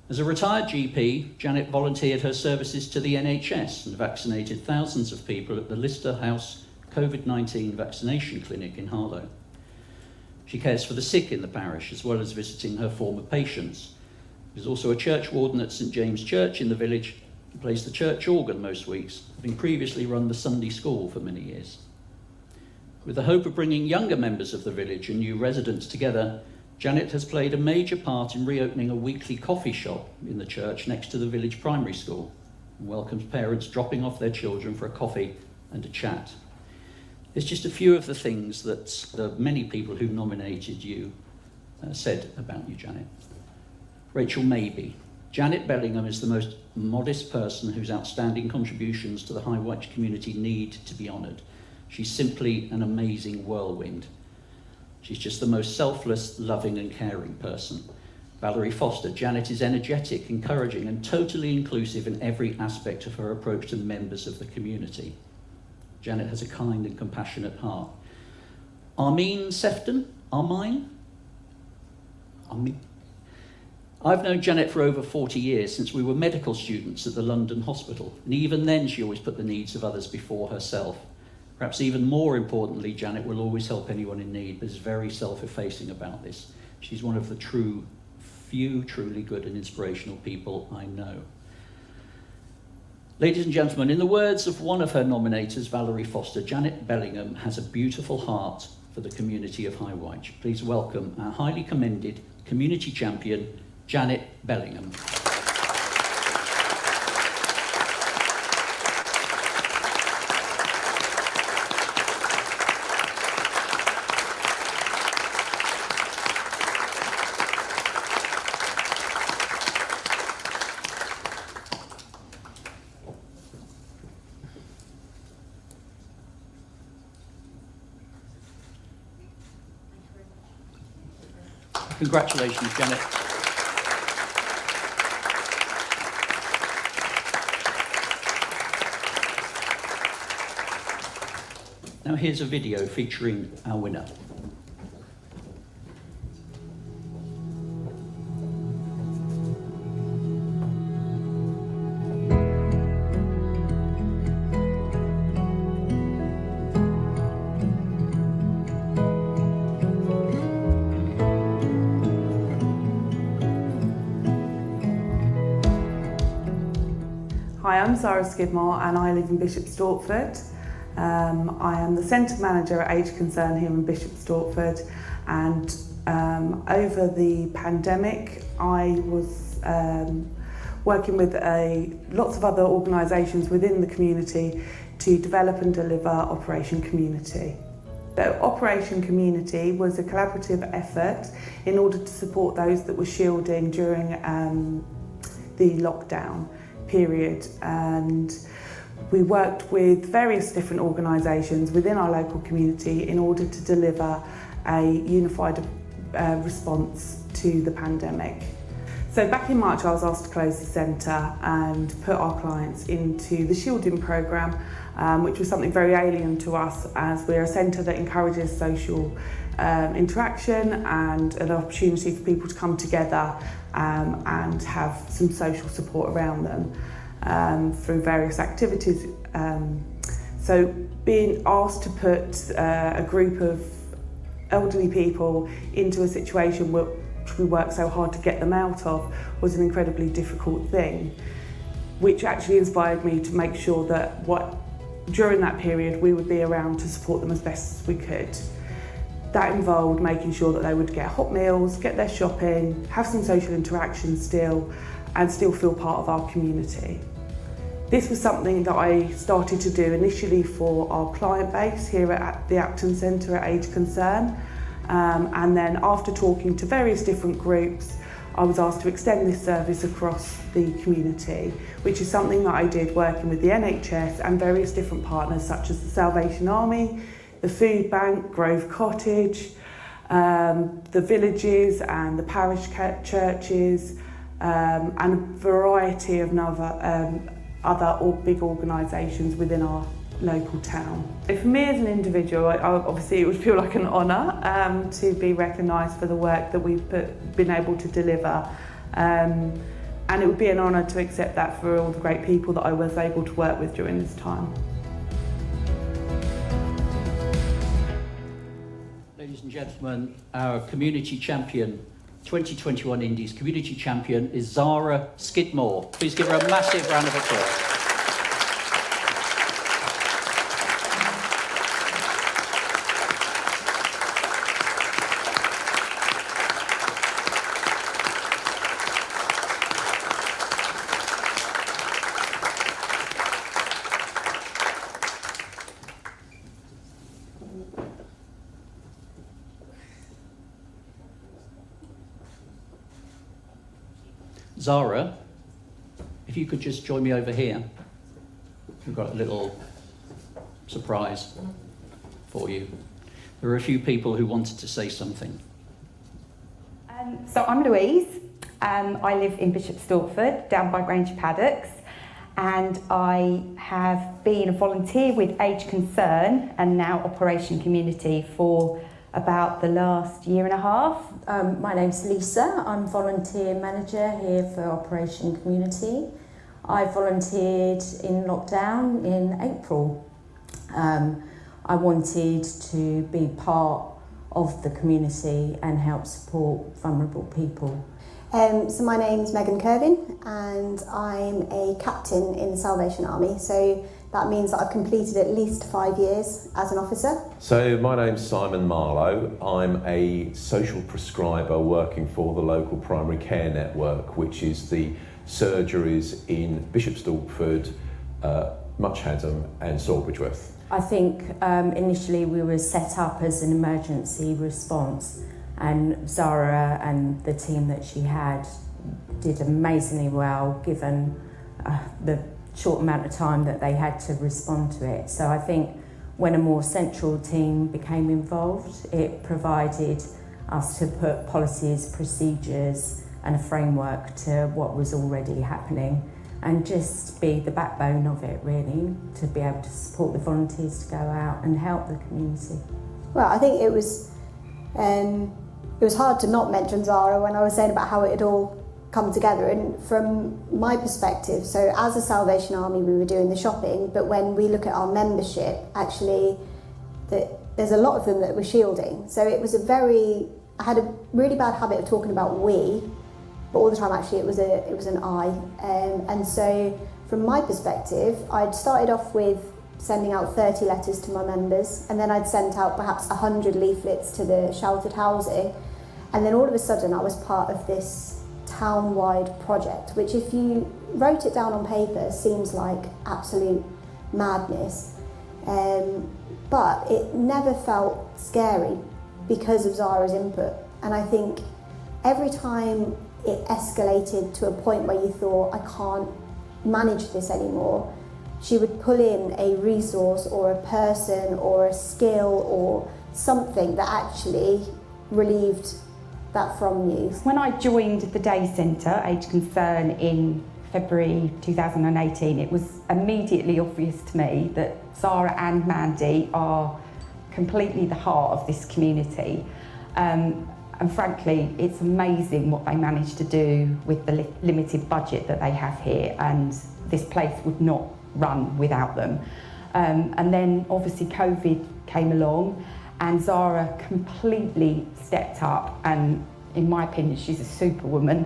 As a retired GP, Janet volunteered her services to the NHS and vaccinated thousands of people at the Lister House COVID-19 vaccination clinic in Harlow. She cares for the sick in the parish as well as visiting her former patients. She's also a church warden at St James Church in the village and plays the church organ most weeks, having previously run the Sunday school for many years. With the hope of bringing younger members of the village and new residents together, Janet has played a major part in reopening a weekly coffee shop in the church next to the village primary school and welcomes parents dropping off their children for a coffee and a chat. It's just a few of the things that the many people who nominated you said about you, Janet. Rachel Maybe. Janet Bellingham is the most modest person whose outstanding contributions to the High Wyche community need to be honoured. She's simply an amazing whirlwind. She's just the most selfless, loving and caring person. Valerie Foster. Janet is energetic, encouraging and totally inclusive in every aspect of her approach to members of the community. Janet has a kind and compassionate heart. Armine Sefton? Armine? I've known Janet for over 40 years, since we were medical students at the London hospital, and even then she always put the needs of others before herself. Perhaps even more importantly, Janet will always help anyone in need, but is very self-effacing about this. She's one of the few truly good and inspirational people I know. Ladies and gentlemen, in the words of one of her nominators, Valerie Foster, Janet Bellingham has a beautiful heart for the community of High Wyche. Please welcome our highly commended community champion, Janet Bellingham. Congratulations, Janet. Now here's a video featuring our winner. Hi, I'm Zara Skidmore and I live in Bishop Stortford. I am the Centre Manager at Age Concern here in Bishop Stortford, and over the pandemic I was working with lots of other organisations within the community to develop and deliver Operation Community. So Operation Community was a collaborative effort in order to support those that were shielding during the lockdown period, and we worked with various different organisations within our local community in order to deliver a unified response to the pandemic. So back in March I was asked to close the centre and put our clients into the shielding programme which was something very alien to us, as we're a centre that encourages social interaction and an opportunity for people to come together and have some social support around them through various activities. So being asked to put a group of elderly people into a situation which we worked so hard to get them out of was an incredibly difficult thing, which actually inspired me to make sure that during that period we would be around to support them as best as we could. That involved making sure that they would get hot meals, get their shopping, have some social interaction still, and still feel part of our community. This was something that I started to do initially for our client base here at the Acton Centre at Age Concern. And then after talking to various different groups, I was asked to extend this service across the community, which is something that I did working with the NHS and various different partners such as the Salvation Army, the Food Bank, Grove Cottage, the villages and the parish churches, and a variety of other big organisations within our local town. So for me as an individual, obviously it would feel like an honour to be recognised for the work that we've been able to deliver, and it would be an honour to accept that for all the great people that I was able to work with during this time. Ladies and gentlemen, our community champion, 2021 Indies community champion is Zara Skidmore. Please give her a massive round of applause. Zara, if you could just join me over here. We've got a little surprise for you. There are a few people who wanted to say something. So I'm Louise. I live in Bishop Stortford, down by Grange Paddocks, and I have been a volunteer with Age Concern and now Operation Community for about the last year and a half. My name's Lisa. I'm volunteer manager here for Operation Community. I volunteered in lockdown in April. I wanted to be part of the community and help support vulnerable people. So my name's Megan Kirvin and I'm a captain in the Salvation Army. So that means that I've completed at least 5 years as an officer. So my name's Simon Marlowe. I'm a social prescriber working for the local primary care network, which is the surgeries in Bishop Stortford, Much Haddam and Sawbridgeworth. I think initially we were set up as an emergency response, and Zara and the team that she had did amazingly well given the short amount of time that they had to respond to it. So I think when a more central team became involved, it provided us to put policies, procedures and a framework to what was already happening and just be the backbone of it, really, to be able to support the volunteers to go out and help the community. Well, I think it was hard to not mention Zara when I was saying about how it had all come together. And from my perspective, so as a Salvation Army we were doing the shopping, but when we look at our membership, actually there's a lot of them that were shielding. So it was I had a really bad habit of talking about we, but all the time actually it was an I. And so from my perspective, I'd started off with sending out 30 letters to my members, and then I'd sent out perhaps 100 leaflets to the sheltered housing, and then all of a sudden I was part of this town-wide project, which if you wrote it down on paper seems like absolute madness, but it never felt scary because of Zara's input. And I think every time it escalated to a point where you thought, I can't manage this anymore, she would pull in a resource or a person or a skill or something that actually relieved that from you. When I joined the day centre, Age Concern, in February 2018, it was immediately obvious to me that Zara and Mandy are completely the heart of this community. And frankly, it's amazing what they managed to do with the limited budget that they have here, and this place would not run without them. And then obviously COVID came along and Zara completely stepped up, and in my opinion, she's a superwoman.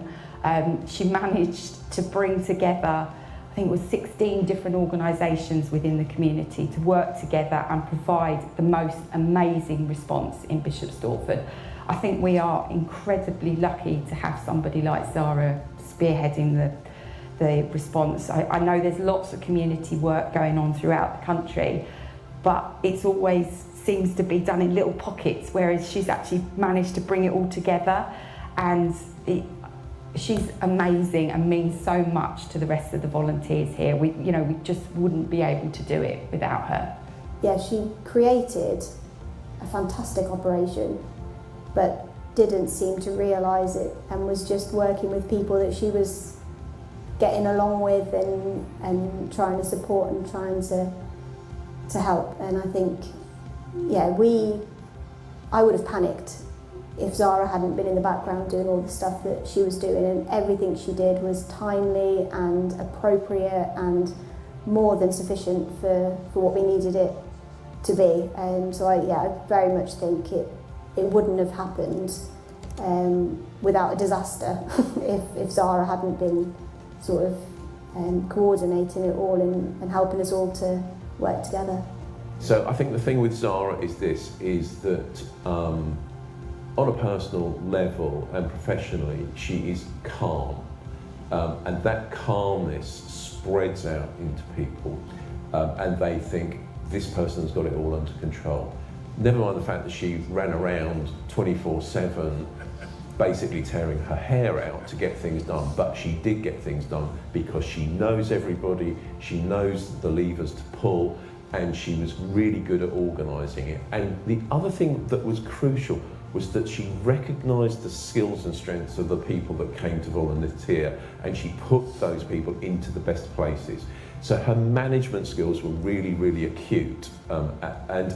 She managed to bring together, I think it was 16 different organisations within the community to work together and provide the most amazing response in Bishop Stortford. I think we are incredibly lucky to have somebody like Zara spearheading the response. I know there's lots of community work going on throughout the country, but it's always seems to be done in little pockets, whereas she's actually managed to bring it all together, and she's amazing and means so much to the rest of the volunteers here. We just wouldn't be able to do it without her. Yeah, she created a fantastic operation, but didn't seem to realise it, and was just working with people that she was getting along with and trying to support and trying to help. And I think, yeah, I would have panicked if Zara hadn't been in the background doing all the stuff that she was doing, and everything she did was timely and appropriate and more than sufficient for what we needed it to be. And so I very much think it wouldn't have happened without a disaster if Zara hadn't been sort of coordinating it all and helping us all to work together. So I think the thing with Zara is that on a personal level and professionally, she is calm, and that calmness spreads out into people, and they think this person's got it all under control. Never mind the fact that she ran around 24/7, basically tearing her hair out to get things done, but she did get things done because she knows everybody, she knows the levers to pull, and she was really good at organising it. And the other thing that was crucial was that she recognised the skills and strengths of the people that came to volunteer, and she put those people into the best places. So her management skills were really, really acute, and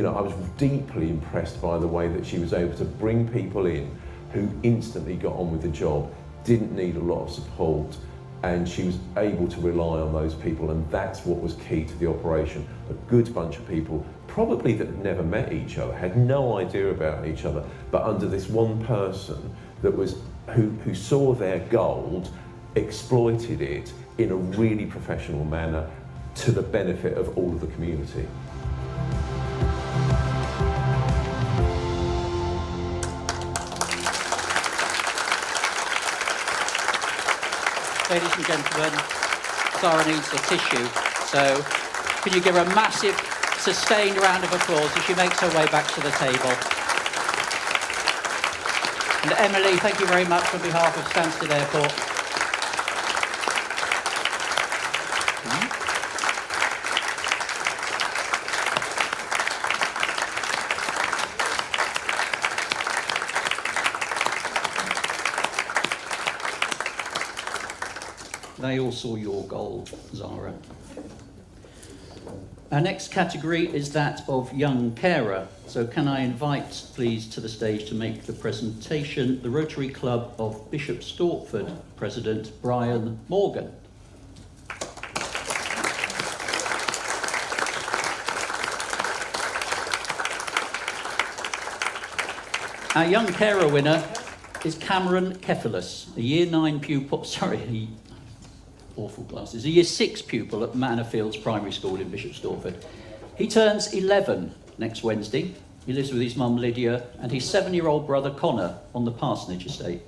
I was deeply impressed by the way that she was able to bring people in who instantly got on with the job, didn't need a lot of support, and she was able to rely on those people, and that's what was key to the operation. A good bunch of people, probably that had never met each other, had no idea about each other, but under this one person that was who saw their gold, exploited it in a really professional manner to the benefit of all of the community. Ladies and gentlemen, Zara needs a tissue, so can you give her a massive, sustained round of applause as she makes her way back to the table. And Emily, thank you very much on behalf of Stansted Airport. They all saw your goal, Zara. Our next category is that of young carer. So can I invite, please, to the stage to make the presentation, the Rotary Club of Bishop Stortford President Brian Morgan. Our young carer winner is Cameron Kephalis, a Year 9 pupil, awful glasses, a Year 6 pupil at Manor Fields Primary School in Bishop Stortford. He turns 11 next Wednesday. He lives with his mum Lydia and his 7-year-old brother Connor on the Parsonage estate.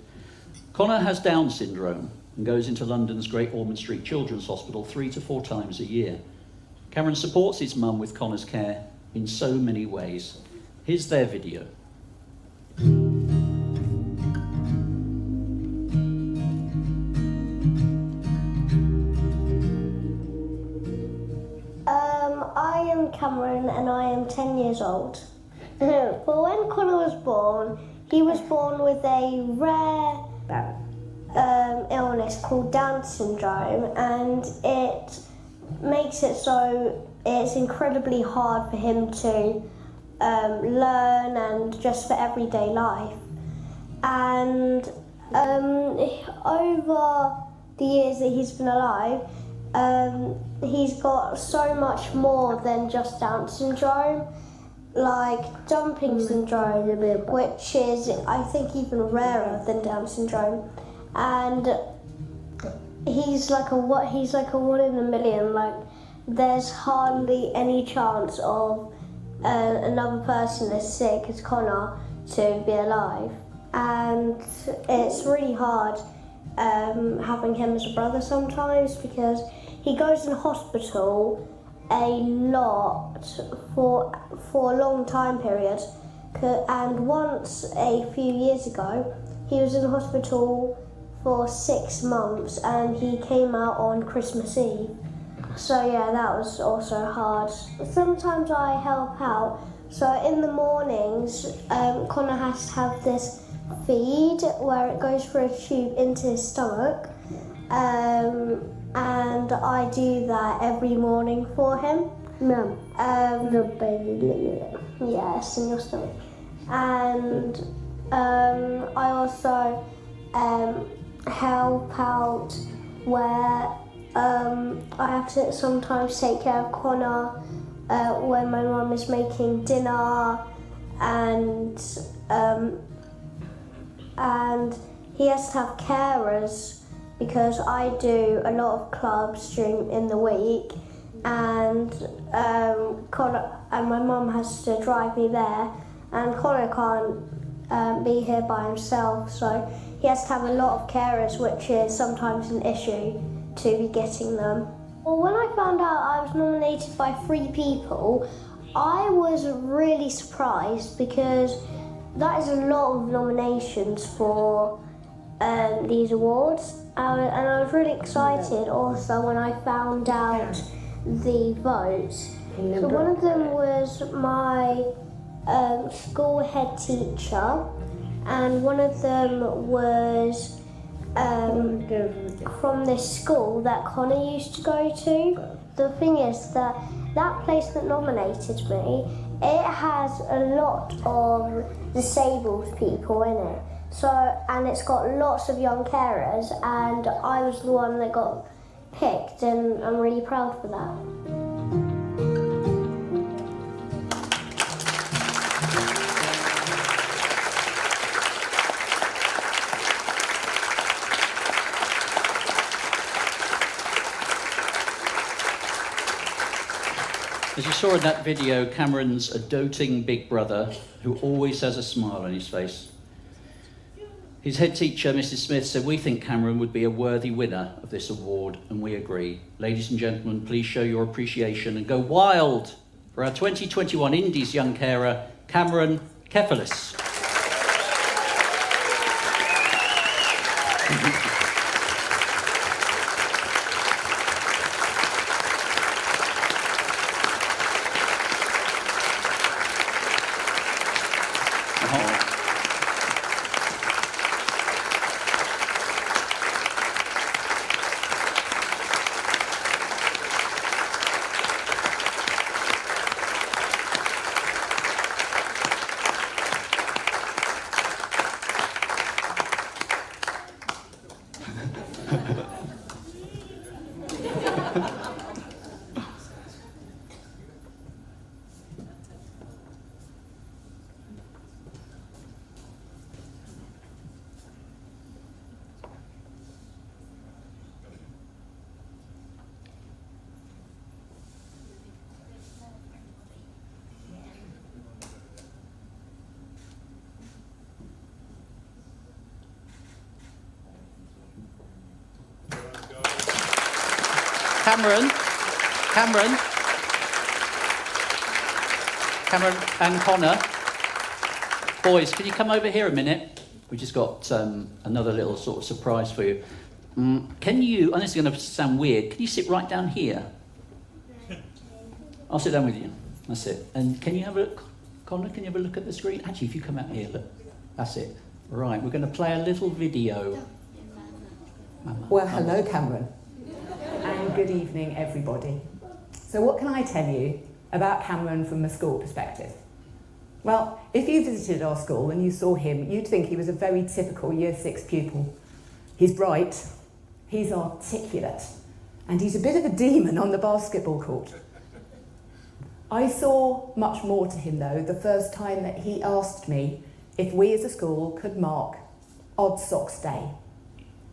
Connor has Down syndrome and goes into London's Great Ormond Street Children's Hospital 3 to 4 times a year. Cameron supports his mum with Connor's care in so many ways. Here's their video. I am Cameron and I am 10 years old. But when Connor was born, he was born with a rare illness it's called Down syndrome, and it makes it so it's incredibly hard for him to learn and just for everyday life. And over the years that he's been alive, he's got so much more than just Down syndrome, like jumping syndrome, which is, I think, even rarer than Down syndrome. And he's like a 1 in a million. Like, there's hardly any chance of another person as sick as Connor to be alive. And it's really hard having him as a brother sometimes, because he goes in hospital a lot for a long time period. And once a few years ago, he was in hospital for 6 months, and he came out on Christmas Eve. So yeah, that was also hard. Sometimes I help out. So in the mornings, Connor has to have this feed where it goes through a tube into his stomach, and I do that every morning for him. No. Yes, in your stomach. And I also help out where I have to sometimes take care of Connor when my mum is making dinner, and he has to have carers because I do a lot of clubs in the week, and Connor and my mum has to drive me there, and Connor can't be here by himself, so he has to have a lot of carers, which is sometimes an issue to be getting them. Well, when I found out I was nominated by 3 people, I was really surprised, because that is a lot of nominations for these awards. And I was really excited also when I found out the votes. So one of them was my school head teacher, and one of them was from this school that Connor used to go to. The thing is that place that nominated me, it has a lot of disabled people in it. So, and it's got lots of young carers, and I was the one that got picked, and I'm really proud for that. As you saw in that video, Cameron's a doting big brother who always has a smile on his face. His head teacher, Mrs. Smith, said, "We think Cameron would be a worthy winner of this award," and we agree. Ladies and gentlemen, please show your appreciation and go wild for our 2021 Indies Young Carer, Cameron Kefalis. Cameron and Connor, boys, can you come over here a minute? We just got another little sort of surprise for you. Can you, and this is going to sound weird, can you sit right down here? I'll sit down with you. That's it. And can you have a look, Connor, can you have a look at the screen? Actually, if you come out here, look. That's it. Right, we're going to play a little video. Well, hello, Cameron. And good evening, everybody. So what can I tell you about Cameron from a school perspective? Well, if you visited our school and you saw him, you'd think he was a very typical Year 6 pupil. He's bright, he's articulate, and he's a bit of a demon on the basketball court. I saw much more to him, though, the first time that he asked me if we as a school could mark Odd Socks Day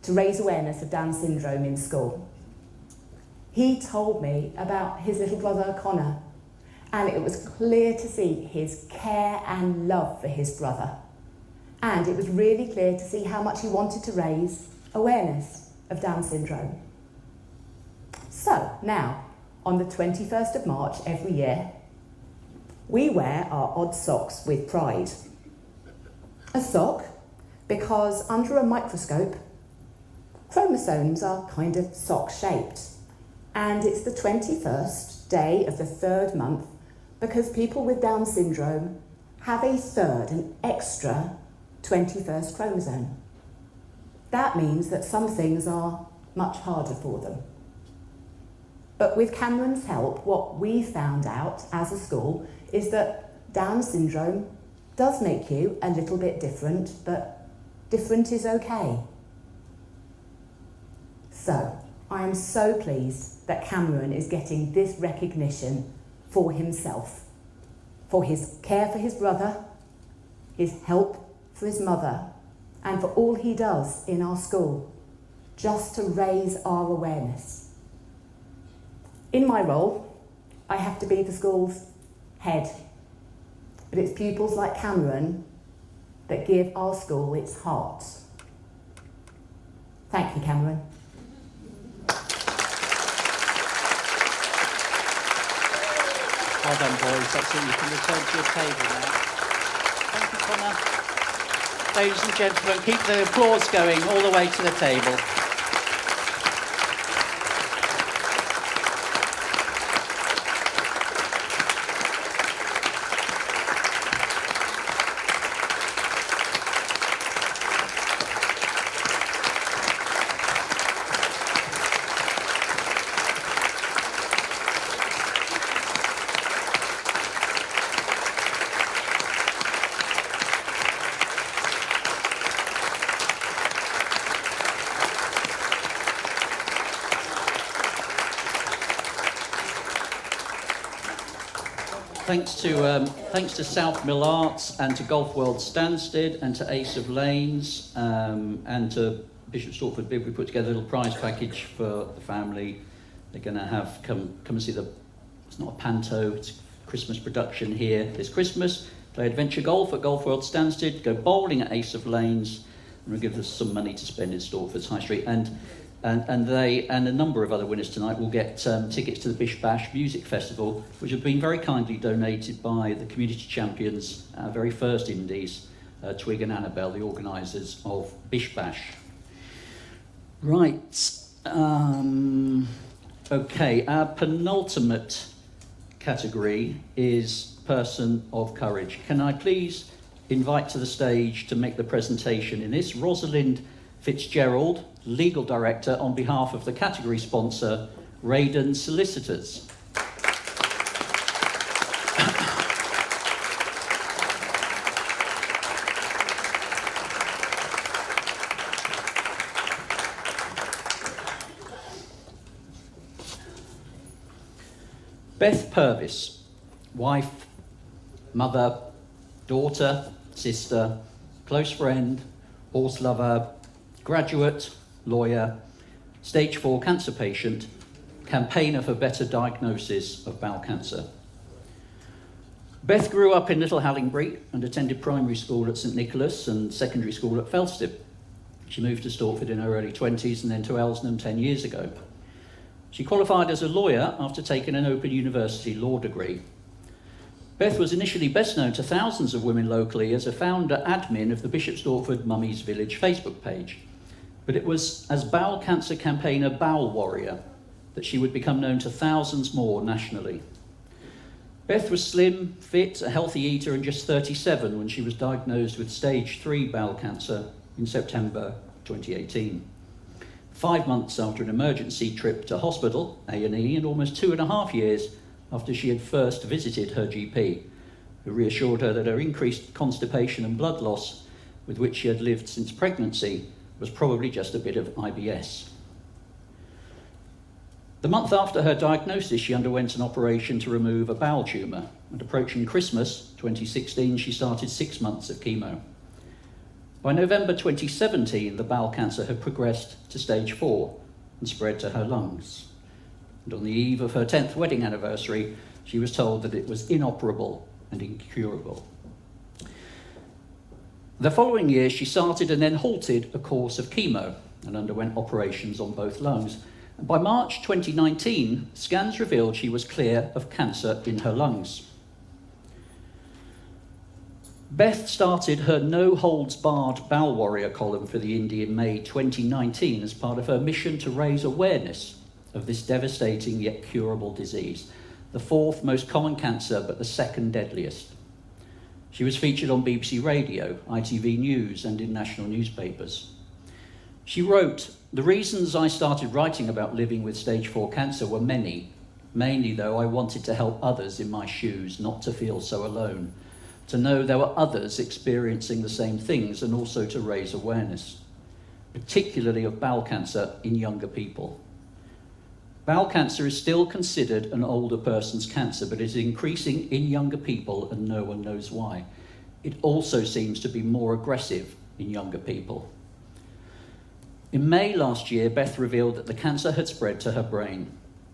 to raise awareness of Down syndrome in school. He told me about his little brother Connor, and it was clear to see his care and love for his brother. And it was really clear to see how much he wanted to raise awareness of Down syndrome. So now, on the 21st of March every year, we wear our odd socks with pride. A sock because under a microscope, chromosomes are kind of sock-shaped. And it's the 21st day of the 3rd month because people with Down syndrome have a third, an extra 21st chromosome. That means that some things are much harder for them. But with Cameron's help, what we found out as a school is that Down syndrome does make you a little bit different, but different is okay. So, I am so pleased that Cameron is getting this recognition for himself, for his care for his brother, his help for his mother, and for all he does in our school, just to raise our awareness. In my role, I have to be the school's head, but it's pupils like Cameron that give our school its heart. Thank you, Cameron. Well done, boys. That's it. You can return to your table now. Thank you, Connor. Ladies and gentlemen, keep the applause going all the way to the table. Thanks to South Mill Arts and to Golf World Stansted and to Ace of Lanes and to Bishop Stortford Bib. We put together a little prize package for the family. They're going to have come and see it's not a panto, it's a Christmas production here this Christmas. Play adventure golf at Golf World Stansted, go bowling at Ace of Lanes, and we'll give us some money to spend in Stortford's High Street. And they and a number of other winners tonight will get tickets to the Bish Bash Music Festival, which have been very kindly donated by the community champions, our very first Indies, Twig and Annabelle, the organisers of Bish Bash. Right. Okay, our penultimate category is Person of Courage. Can I please invite to the stage to make the presentation in this Rosalind Fitzgerald, Legal Director, on behalf of the category sponsor, Raiden Solicitors. Beth Purvis, wife, mother, daughter, sister, close friend, horse lover, graduate, lawyer, stage 4 cancer patient, campaigner for better diagnosis of bowel cancer. Beth grew up in Little Hallingbury and attended primary school at St Nicholas and secondary school at Felstead. She moved to Stortford in her early 20s and then to Elsenham 10 years ago. She qualified as a lawyer after taking an Open University law degree. Beth was initially best known to thousands of women locally as a founder admin of the Bishop Stortford Mummies Village Facebook page. But it was as bowel cancer campaigner Bowel Warrior that she would become known to thousands more nationally. Beth was slim, fit, a healthy eater and just 37 when she was diagnosed with stage 3 bowel cancer in September 2018. 5 months after an emergency trip to hospital, A&E, and almost 2.5 years after she had first visited her GP, who reassured her that her increased constipation and blood loss, with which she had lived since pregnancy, was probably just a bit of IBS. The month after her diagnosis, she underwent an operation to remove a bowel tumour, and approaching Christmas 2016, she started 6 months of chemo. By November 2017, the bowel cancer had progressed to stage 4 and spread to her lungs. And on the eve of her 10th wedding anniversary, she was told that it was inoperable and incurable. The following year, she started and then halted a course of chemo and underwent operations on both lungs. And by March 2019, scans revealed she was clear of cancer in her lungs. Beth started her no-holds-barred bowel warrior column for the Indie in May 2019 as part of her mission to raise awareness of this devastating yet curable disease, the 4th most common cancer but the 2nd deadliest. She was featured on BBC Radio, ITV News and in national newspapers. She wrote, "The reasons I started writing about living with stage 4 cancer were many. Mainly, though, I wanted to help others in my shoes, not to feel so alone. To know there were others experiencing the same things and also to raise awareness, particularly of bowel cancer in younger people. Bowel cancer is still considered an older person's cancer, but is increasing in younger people and no one knows why. It also seems to be more aggressive in younger people." In May last year, Beth revealed that the cancer had spread to her brain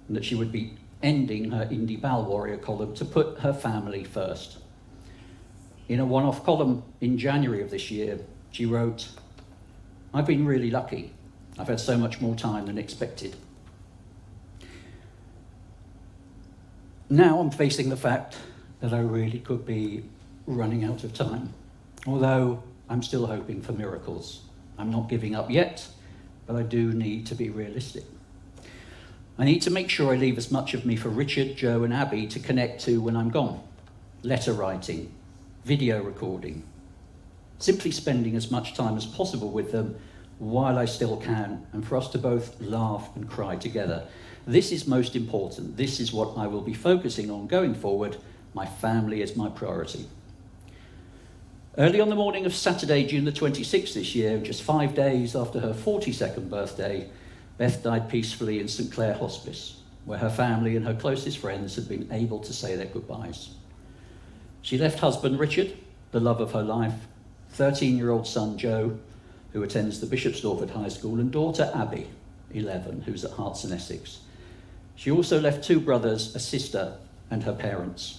and that she would be ending her Indie Bowel Warrior column to put her family first. In a one-off column in January of this year, she wrote, "I've been really lucky. I've had so much more time than expected. Now I'm facing the fact that I really could be running out of time, although I'm still hoping for miracles. I'm not giving up yet, but I do need to be realistic. I need to make sure I leave as much of me for Richard, Joe and Abby to connect to when I'm gone. Letter writing, video recording, simply spending as much time as possible with them while I still can, and for us to both laugh and cry together. This is most important. This is what I will be focusing on going forward. My family is my priority." Early on the morning of Saturday, June the 26th this year, just 5 days after her 42nd birthday, Beth died peacefully in St Clair Hospice, where her family and her closest friends had been able to say their goodbyes. She left husband Richard, the love of her life, 13-year-old son Joe, who attends the Bishop Stortford High School, and daughter Abby, 11, who's at Hearts and Essex. She also left 2 brothers, a sister, and her parents.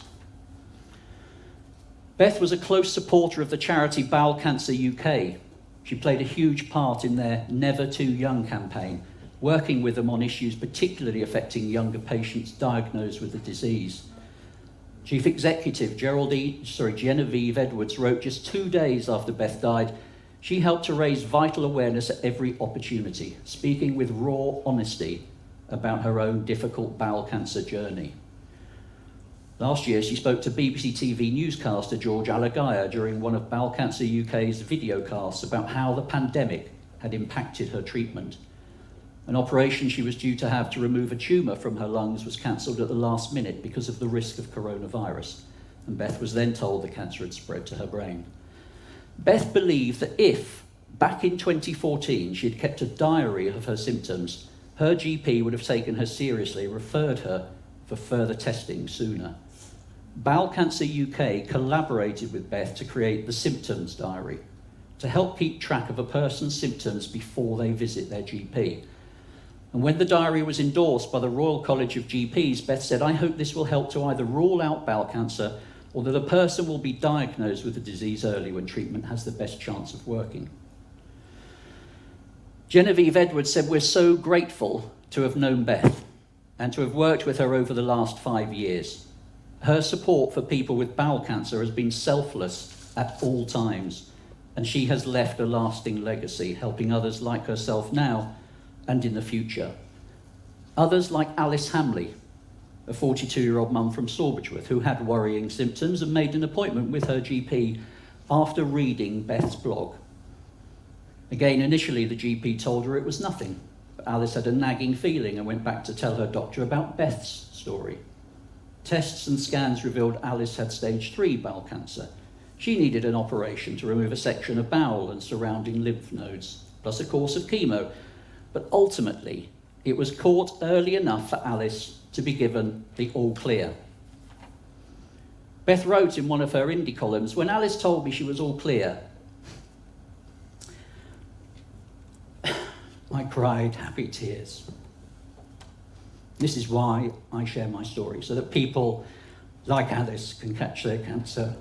Beth was a close supporter of the charity Bowel Cancer UK. She played a huge part in their Never Too Young campaign, working with them on issues particularly affecting younger patients diagnosed with the disease. Chief Executive Genevieve Edwards wrote, just 2 days after Beth died, she helped to raise vital awareness at every opportunity, speaking with raw honesty about her own difficult bowel cancer journey. Last year, she spoke to BBC TV newscaster George Alagaya during one of Bowel Cancer UK's videocasts about how the pandemic had impacted her treatment. An operation she was due to have to remove a tumour from her lungs was cancelled at the last minute because of the risk of coronavirus, and Beth was then told the cancer had spread to her brain. Beth believed that if, back in 2014, she had kept a diary of her symptoms, her GP would have taken her seriously and referred her for further testing sooner. Bowel Cancer UK collaborated with Beth to create the Symptoms Diary, to help keep track of a person's symptoms before they visit their GP. And when the diary was endorsed by the Royal College of GPs, Beth said, "I hope this will help to either rule out bowel cancer or that a person will be diagnosed with the disease early when treatment has the best chance of working." Genevieve Edwards said, "We're so grateful to have known Beth and to have worked with her over the last 5 years. Her support for people with bowel cancer has been selfless at all times, and she has left a lasting legacy, helping others like herself now and in the future. Others like Alice Hamley, a 42-year-old mum from Sawbridgeworth who had worrying symptoms and made an appointment with her GP after reading Beth's blog. Again, initially the GP told her it was nothing, But Alice had a nagging feeling and went back to tell her doctor about Beth's story. Tests and scans revealed Alice had stage 3 bowel cancer. She needed an operation to remove a section of bowel and surrounding lymph nodes, plus a course of chemo. But ultimately, it was caught early enough for Alice to be given the all clear. Beth wrote in one of her indie columns, "When Alice told me she was all clear, I cried happy tears." This is why I share my story, so that people like Alice can catch their cancer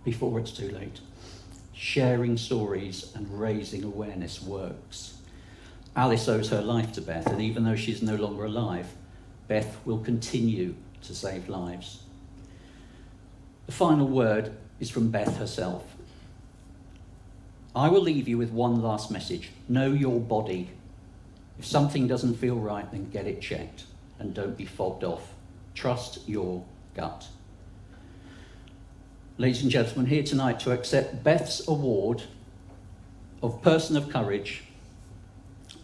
before it's too late. Sharing stories and raising awareness works. Alice owes her life to Beth, and even though she's no longer alive, Beth will continue to save lives. The final word is from Beth herself. "I will leave you with one last message. Know your body. If something doesn't feel right, then get it checked, and don't be fobbed off. Trust your gut." Ladies and gentlemen, here tonight to accept Beth's award of Person of Courage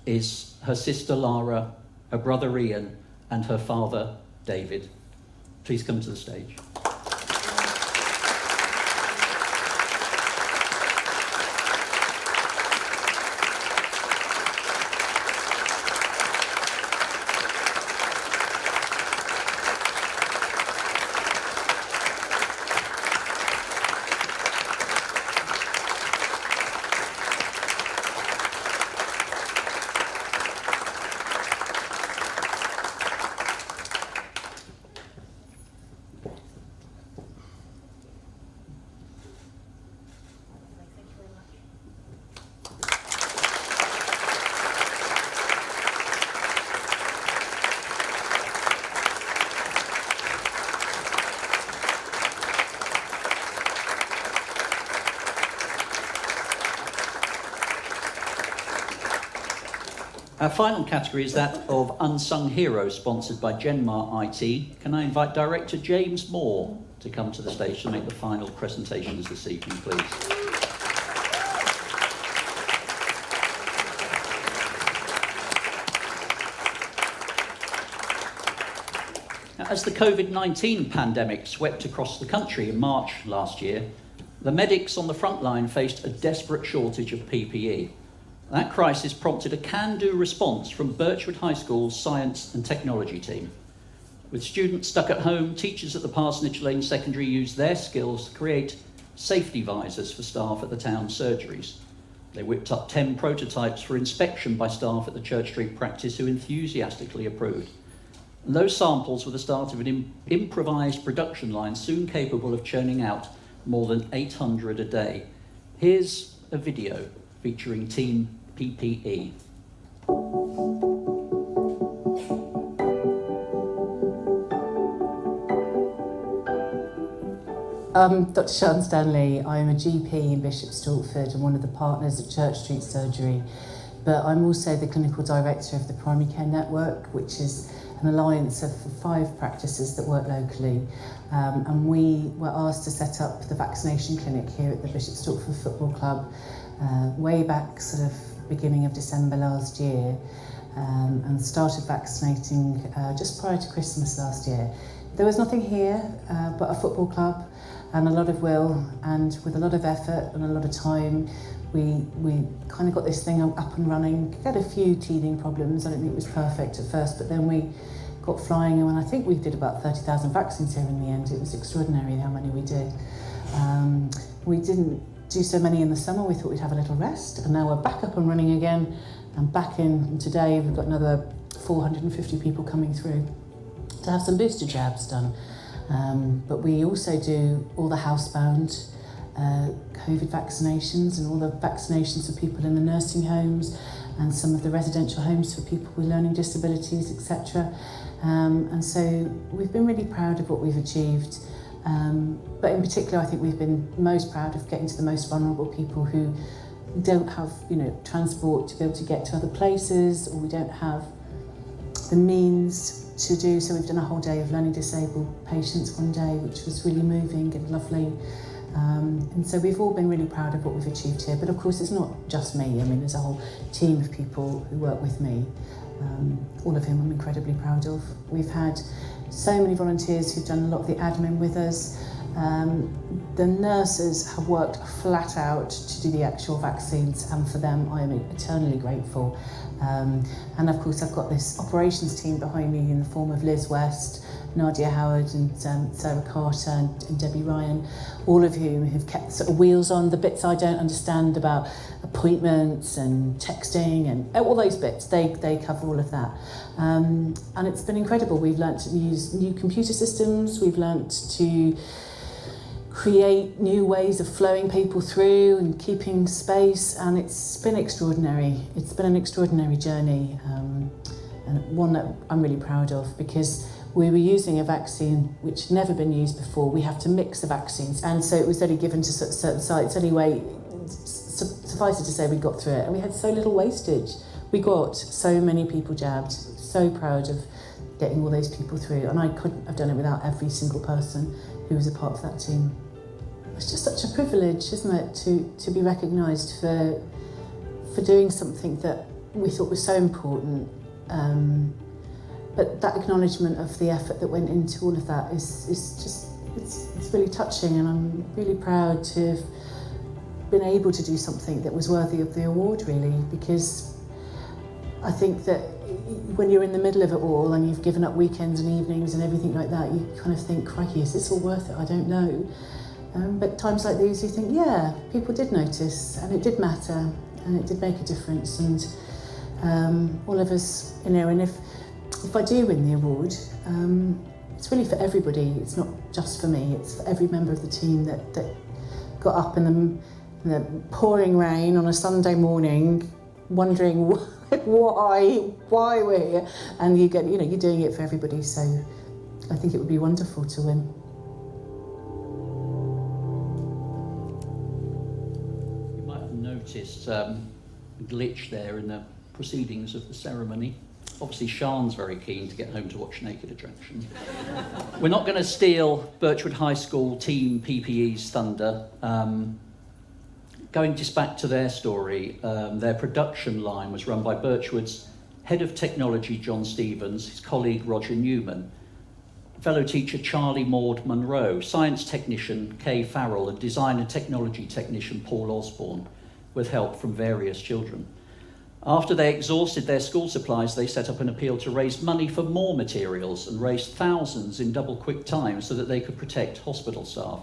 is her sister Lara, her brother Ian, and her father David. Please come to the stage. Our final category is that of Unsung Heroes, sponsored by Genmar IT. Can I invite Director James Moore to come to the stage to make the final presentations this evening, please? Now, as the COVID-19 pandemic swept across the country in March last year, the medics on the front line faced a desperate shortage of PPE. That crisis prompted a can-do response from Birchwood High School's Science and Technology team. With students stuck at home, teachers at the Parsonage Lane Secondary used their skills to create safety visors for staff at the town surgeries. They whipped up 10 prototypes for inspection by staff at the Church Street practice, who enthusiastically approved. And those samples were the start of an improvised production line soon capable of churning out more than 800 a day. Here's a video featuring Team PPE. I'm Dr. Sean Stanley. I'm a GP in Bishop Stortford and one of the partners at Church Street Surgery, but I'm also the clinical director of the Primary Care Network, which is an alliance of 5 practices that work locally, and we were asked to set up the vaccination clinic here at the Bishop Stortford Football Club way back sort of beginning of December last year, and started vaccinating just prior to Christmas last year. There was nothing here but a football club and a lot of will, and with a lot of effort and a lot of time, we kind of got this thing up and running. Had a few teething problems. I don't think it was perfect at first, but then we got flying, and I think we did about 30,000 vaccines here in the end. It was extraordinary how many we did. We didn't do so many in the summer. We thought we'd have a little rest, and now we're back up and running again, and back in today. We've got another 450 people coming through to have some booster jabs done. But we also do all the housebound COVID vaccinations and all the vaccinations for people in the nursing homes and some of the residential homes for people with learning disabilities, etc. And so we've been really proud of what we've achieved. But in particular, I think we've been most proud of getting to the most vulnerable people who don't have, transport to be able to get to other places, or we don't have the means to do. So we've done a whole day of learning disabled patients one day, which was really moving and lovely. And so we've all been really proud of what we've achieved here. But of course, it's not just me. I mean, there's a whole team of people who work with me, all of whom I'm incredibly proud of. We've had so many volunteers who've done a lot of the admin with us. The nurses have worked flat out to do the actual vaccines, and for them I am eternally grateful. And of course I've got this operations team behind me in the form of Liz West, Nadia Howard and Sarah Carter and Debbie Ryan, all of whom have kept sort of wheels on the bits I don't understand about appointments and texting and all those bits. They cover all of that. And it's been incredible. We've learnt to use new computer systems, we've learnt to create new ways of flowing people through and keeping space, and it's been extraordinary. It's been an extraordinary journey, and one that I'm really proud of, because we were using a vaccine which had never been used before. We have to mix the vaccines, and so it was only given to certain sites. Anyway, suffice it to say we got through it, and we had so little wastage. We got so many people jabbed. So proud of getting all those people through, and I couldn't have done it without every single person who was a part of that team. It's just such a privilege, isn't it, to be recognised for doing something that we thought was so important. But that acknowledgement of the effort that went into all of that is just, it's really touching, and I'm really proud to have been able to do something that was worthy of the award, really, because I think that when you're in the middle of it all and you've given up weekends and evenings and everything like that, you kind of think, crikey, is this all worth it? I don't know. But times like these, you think, yeah, people did notice, and it did matter, and it did make a difference, and all of us, you know, and if I do win the award, it's really for everybody. It's not just for me, it's for every member of the team that got up in the pouring rain on a Sunday morning, wondering why we're here, and you're doing it for everybody. So I think it would be wonderful to win. You might have noticed a glitch there in the proceedings of the ceremony. Obviously, Sean's very keen to get home to watch Naked Attraction. We're not going to steal Birchwood High School team PPE's thunder. Going just back to their story, their production line was run by Birchwood's head of technology, John Stevens, his colleague, Roger Newman, fellow teacher, Charlie Maud Munro, science technician, Kay Farrell, and design and technology technician, Paul Osborne, with help from various children. After they exhausted their school supplies, they set up an appeal to raise money for more materials and raised thousands in double quick time so that they could protect hospital staff,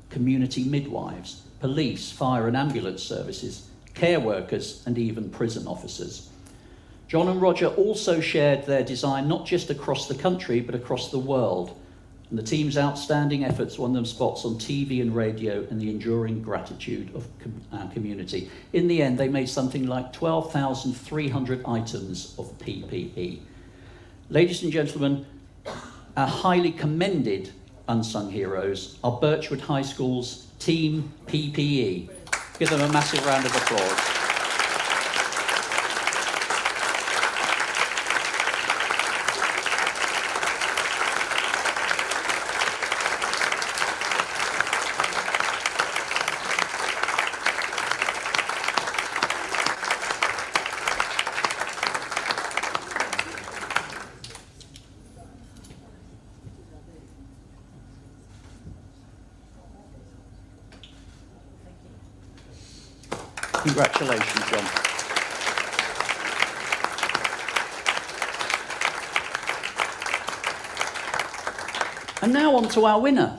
community midwives, police, fire and ambulance services, care workers, and even prison officers. John and Roger also shared their design not just across the country, but across the world. And the team's outstanding efforts won them spots on TV and radio and the enduring gratitude of our community. In the end, they made something like 12,300 items of PPE. Ladies and gentlemen, our highly commended unsung heroes are Birchwood High School's Team PPE. Give them a massive round of applause. Congratulations, John. And now on to our winner.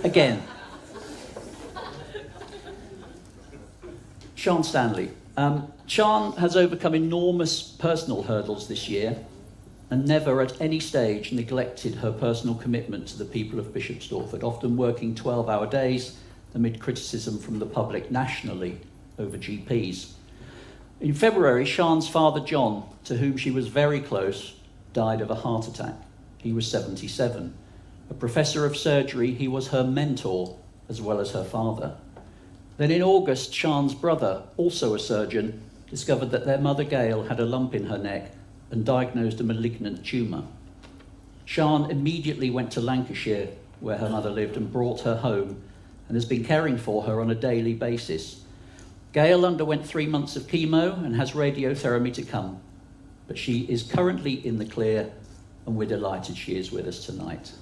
Again. Sean Stanley. Sean has overcome enormous personal hurdles this year and never at any stage neglected her personal commitment to the people of Bishop Stortford, often working 12-hour days amid criticism from the public nationally over GPs. In February, Sean's father, John, to whom she was very close, died of a heart attack. He was 77. A professor of surgery, he was her mentor as well as her father. Then in August, Sean's brother, also a surgeon, discovered that their mother Gail had a lump in her neck and diagnosed a malignant tumour. Sean immediately went to Lancashire where her mother lived, and brought her home and has been caring for her on a daily basis. Gail underwent 3 months of chemo and has radiotherapy to come, but she is currently in the clear, and we're delighted she is with us tonight.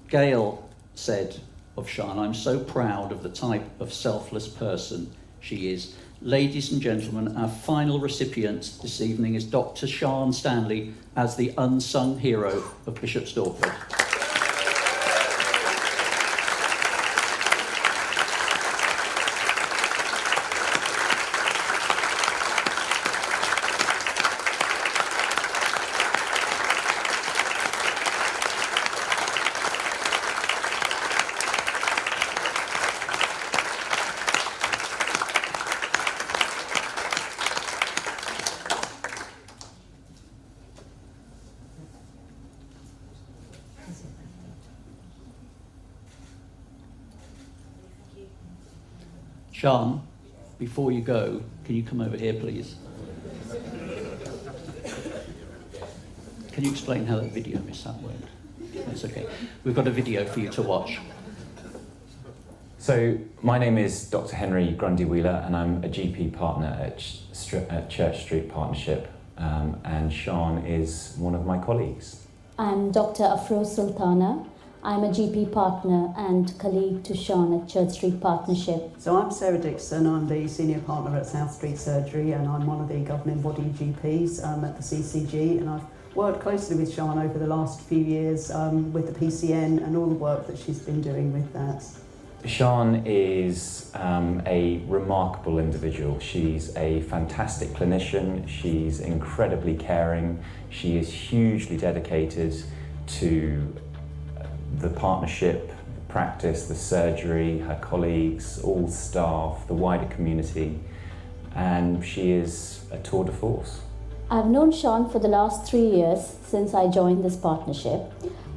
Gail said of Sean, "I'm so proud of the type of selfless person she is." Ladies and gentlemen, our final recipient this evening is Dr. Sean Stanley as the unsung hero of Bishop Stortford. Sean, before you go, can you come over here, please? Can you explain how that video mishap went? That's okay. We've got a video for you to watch. So, my name is Dr. Henry Grundy-Wheeler, and I'm a GP partner at Church Street Partnership, and Sean is one of my colleagues. I'm Dr. Afroz Sultana. I'm a GP partner and colleague to Sean at Church Street Partnership. So I'm Sarah Dixon, I'm the senior partner at South Street Surgery, and I'm one of the governing body GPs at the CCG, and I've worked closely with Sean over the last few years with the PCN and all the work that she's been doing with that. Sean is a remarkable individual. She's a fantastic clinician, she's incredibly caring, she is hugely dedicated to the partnership, the practice, the surgery, her colleagues, all staff, the wider community, and she is a tour de force. I've known Sean for the last 3 years since I joined this partnership.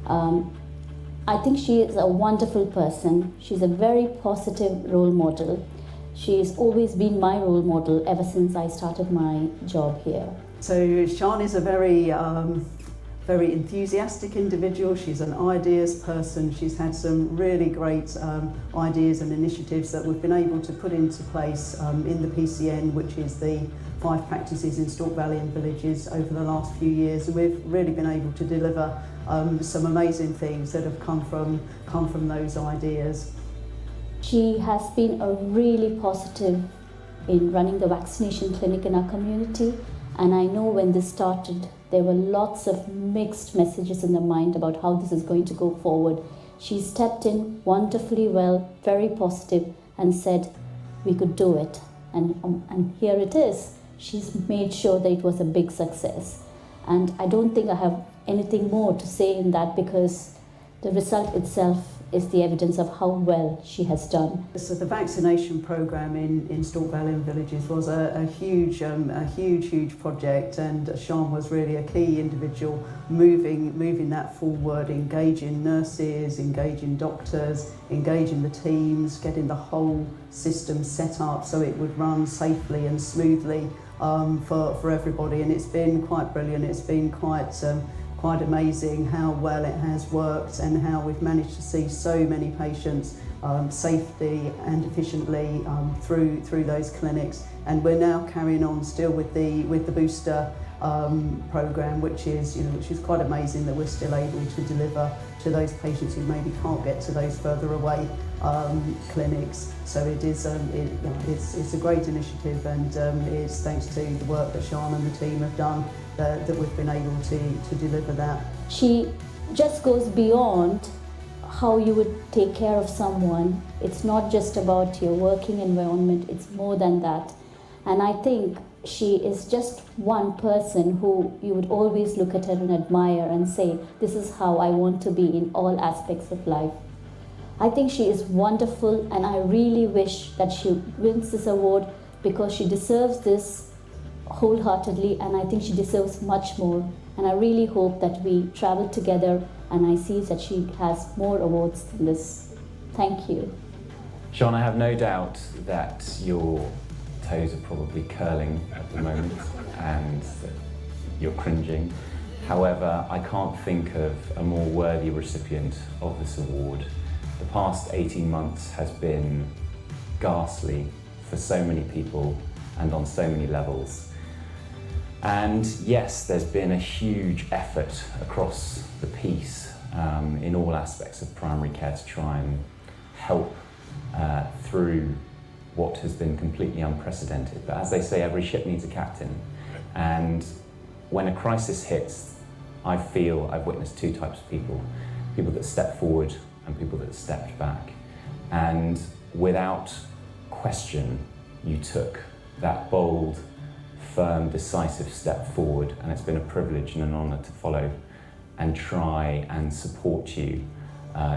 I think she is a wonderful person. She's a very positive role model. She's always been my role model ever since I started my job here. So Sean is a very enthusiastic individual. She's an ideas person. She's had some really great ideas and initiatives that we've been able to put into place in the PCN, which is the 5 practices in Stork Valley and Villages over the last few years. And we've really been able to deliver some amazing things that have come from those ideas. She has been a really positive in running the vaccination clinic in our community, and I know when this started there were lots of mixed messages in the mind about how this is going to go forward. She stepped in wonderfully well, very positive, and said we could do it. And here it is. She's made sure that it was a big success. And I don't think I have anything more to say in that, because the result itself is the evidence of how well she has done. So the vaccination programme in Stork Valley and Villages was a huge project, and Sean was really a key individual moving that forward, engaging nurses, engaging doctors, engaging the teams, getting the whole system set up so it would run safely and smoothly for everybody. And it's been quite brilliant. It's been quite amazing how well it has worked and how we've managed to see so many patients safely and efficiently through those clinics. And we're now carrying on still with the booster programme, which is quite amazing that we're still able to deliver to those patients who maybe can't get to those further away clinics. So it is it's a great initiative, and it's thanks to the work that Sean and the team have done that we've been able to deliver that. She just goes beyond how you would take care of someone. It's not just about your working environment, it's more than that. And I think she is just one person who you would always look at her and admire and say, this is how I want to be in all aspects of life. I think she is wonderful, and I really wish that she wins this award, because she deserves this wholeheartedly, and I think she deserves much more. And I really hope that we travel together, and I see that she has more awards than this. Thank you. Sean, I have no doubt that your toes are probably curling at the moment and that you're cringing, However, I can't think of a more worthy recipient of this award. The past 18 months has been ghastly for so many people and on so many levels. And yes, there's been a huge effort across the piece in all aspects of primary care to try and help through what has been completely unprecedented. But as they say, every ship needs a captain. And when a crisis hits, I feel I've witnessed two types of people. People that stepped forward and people that stepped back. And without question, you took that bold, firm, decisive step forward, and it's been a privilege and an honour to follow and try and support you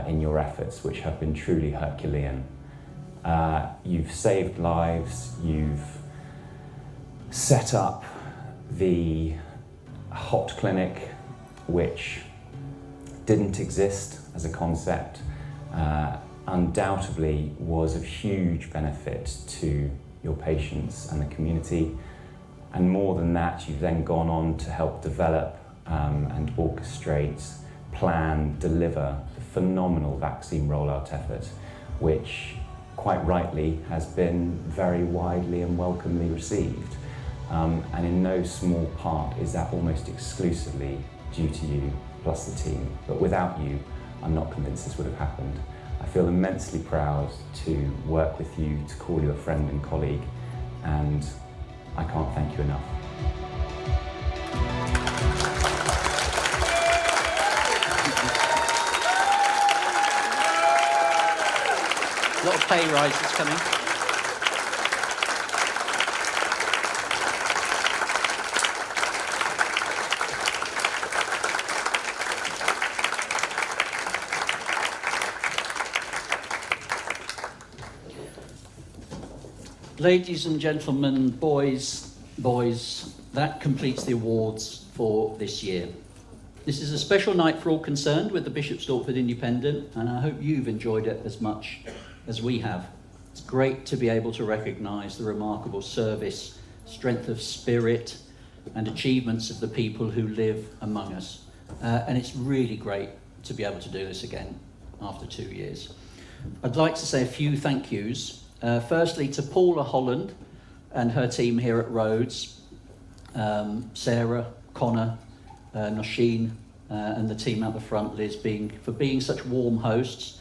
in your efforts, which have been truly Herculean. You've saved lives, you've set up the hot clinic, which didn't exist as a concept, undoubtedly was of huge benefit to your patients and the community. And more than that, you've then gone on to help develop and orchestrate, plan, deliver the phenomenal vaccine rollout effort, which quite rightly has been very widely and welcomely received. And in no small part is that almost exclusively due to you plus the team. But without you, I'm not convinced this would have happened. I feel immensely proud to work with you, to call you a friend and colleague, and I can't thank you enough. A lot of pay rises coming. Ladies and gentlemen, boys, that completes the awards for this year. This is a special night for all concerned with the Bishop Stortford Independent, and I hope you've enjoyed it as much as we have. It's great to be able to recognise the remarkable service, strength of spirit, and achievements of the people who live among us. And it's really great to be able to do this again after 2 years. I'd like to say a few thank yous. Firstly, to Paula Holland and her team here at Rhodes, Sarah, Connor, Nosheen, and the team out the front, Liz, for being such warm hosts.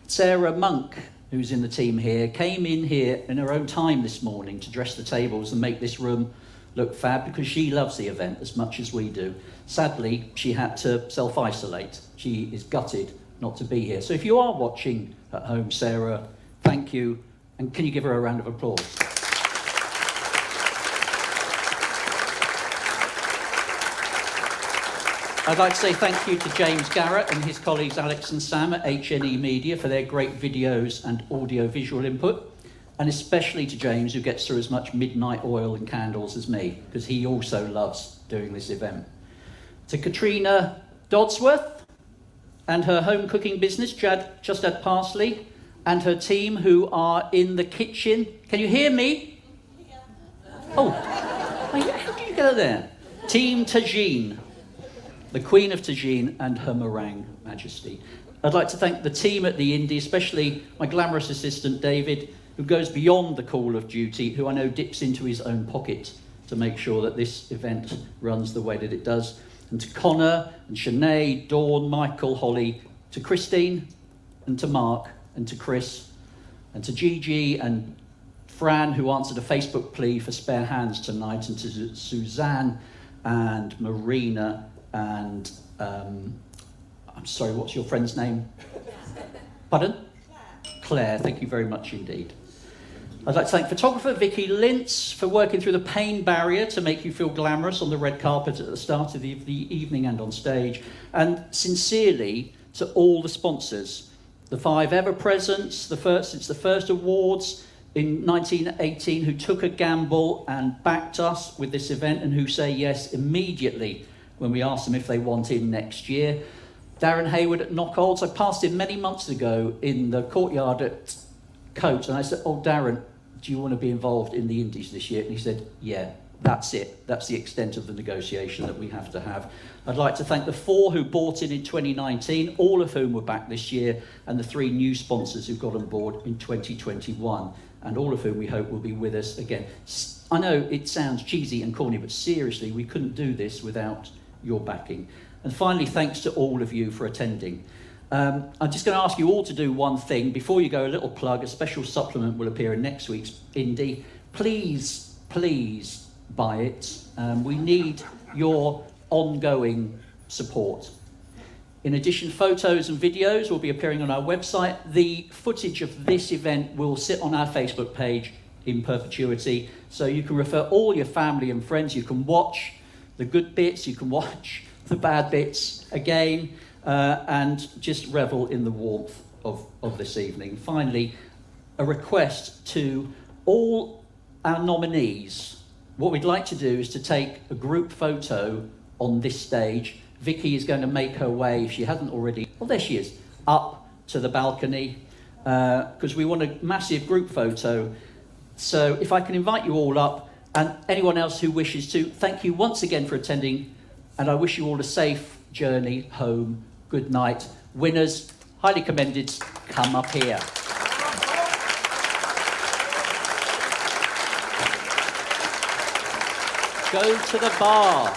Sarah Monk, who's in the team here, came in here in her own time this morning to dress the tables and make this room look fab because she loves the event as much as we do. Sadly, she had to self-isolate. She is gutted not to be here. So if you are watching at home, Sarah, thank you, and can you give her a round of applause? I'd like to say thank you to James Garrett and his colleagues Alex and Sam at HNE Media for their great videos and audio-visual input, and especially to James, who gets through as much midnight oil and candles as me, because he also loves doing this event. To Katrina Dodsworth and her home cooking business, Just Add Parsley, and her team who are in the kitchen. Can you hear me? Oh, how did you get there? Team Tagine, the Queen of Tagine and her meringue majesty. I'd like to thank the team at the Indy, especially my glamorous assistant David, who goes beyond the call of duty, who I know dips into his own pocket to make sure that this event runs the way that it does. And to Connor and Sinead, Dawn, Michael, Holly, to Christine and to Mark, and to Chris, and to Gigi and Fran, who answered a Facebook plea for spare hands tonight, and to Suzanne and Marina and, I'm sorry, what's your friend's name? Pardon? Claire, thank you very much indeed. I'd like to thank photographer Vicky Lintz for working through the pain barrier to make you feel glamorous on the red carpet at the start of the evening and on stage, and sincerely to all the sponsors. The 5 ever presents, since the first awards in 1918, who took a gamble and backed us with this event and who say yes immediately when we ask them if they want in next year. Darren Hayward at Knockholds. I passed him many months ago in the courtyard at Coates and I said, oh, Darren, do you want to be involved in the Indies this year? And he said, yeah, that's it. That's the extent of the negotiation that we have to have. I'd like to thank the 4 who bought in 2019, all of whom were back this year, and the 3 new sponsors who got on board in 2021, and all of whom we hope will be with us again. I know it sounds cheesy and corny, but seriously, we couldn't do this without your backing. And finally, thanks to all of you for attending. I'm just going to ask you all to do one thing. Before you go, a little plug. A special supplement will appear in next week's Indie. Please buy it. We need your ongoing support. In addition, photos and videos will be appearing on our website. The footage of this event will sit on our Facebook page in perpetuity, so you can refer all your family and friends. You can watch the good bits, you can watch the bad bits again, and just revel in the warmth of this evening. Finally, a request to all our nominees. What we'd like to do is to take a group photo on this stage. Vicky is going to make her way, if she hasn't already, well, there she is, up to the balcony, because we want a massive group photo. So if I can invite you all up, and anyone else who wishes to, thank you once again for attending, and I wish you all a safe journey home. Good night. Winners, highly commended, come up here. Go to the bar.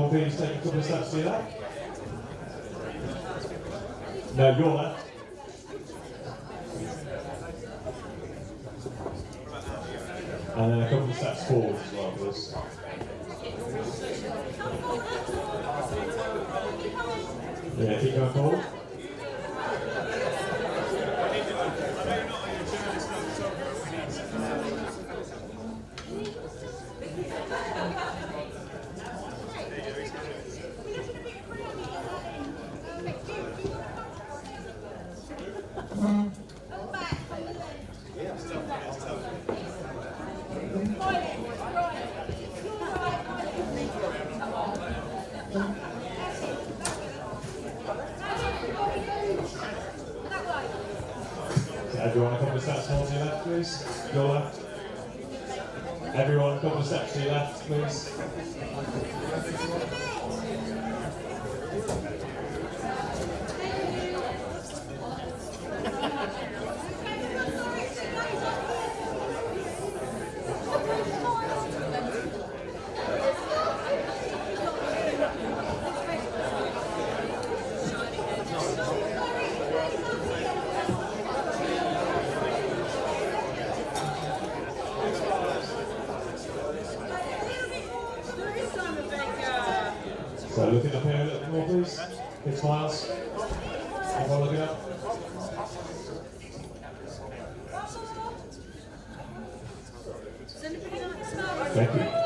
Please take a couple of steps to your left. No, your left. And then a couple of steps forward as well, please. Yeah, keep going forward. Everyone a couple of steps more to your left, please. Your left. Everyone a couple of steps to your left, please. So looking up here a little more, please. Big smiles. Everyone looking up. Thank you.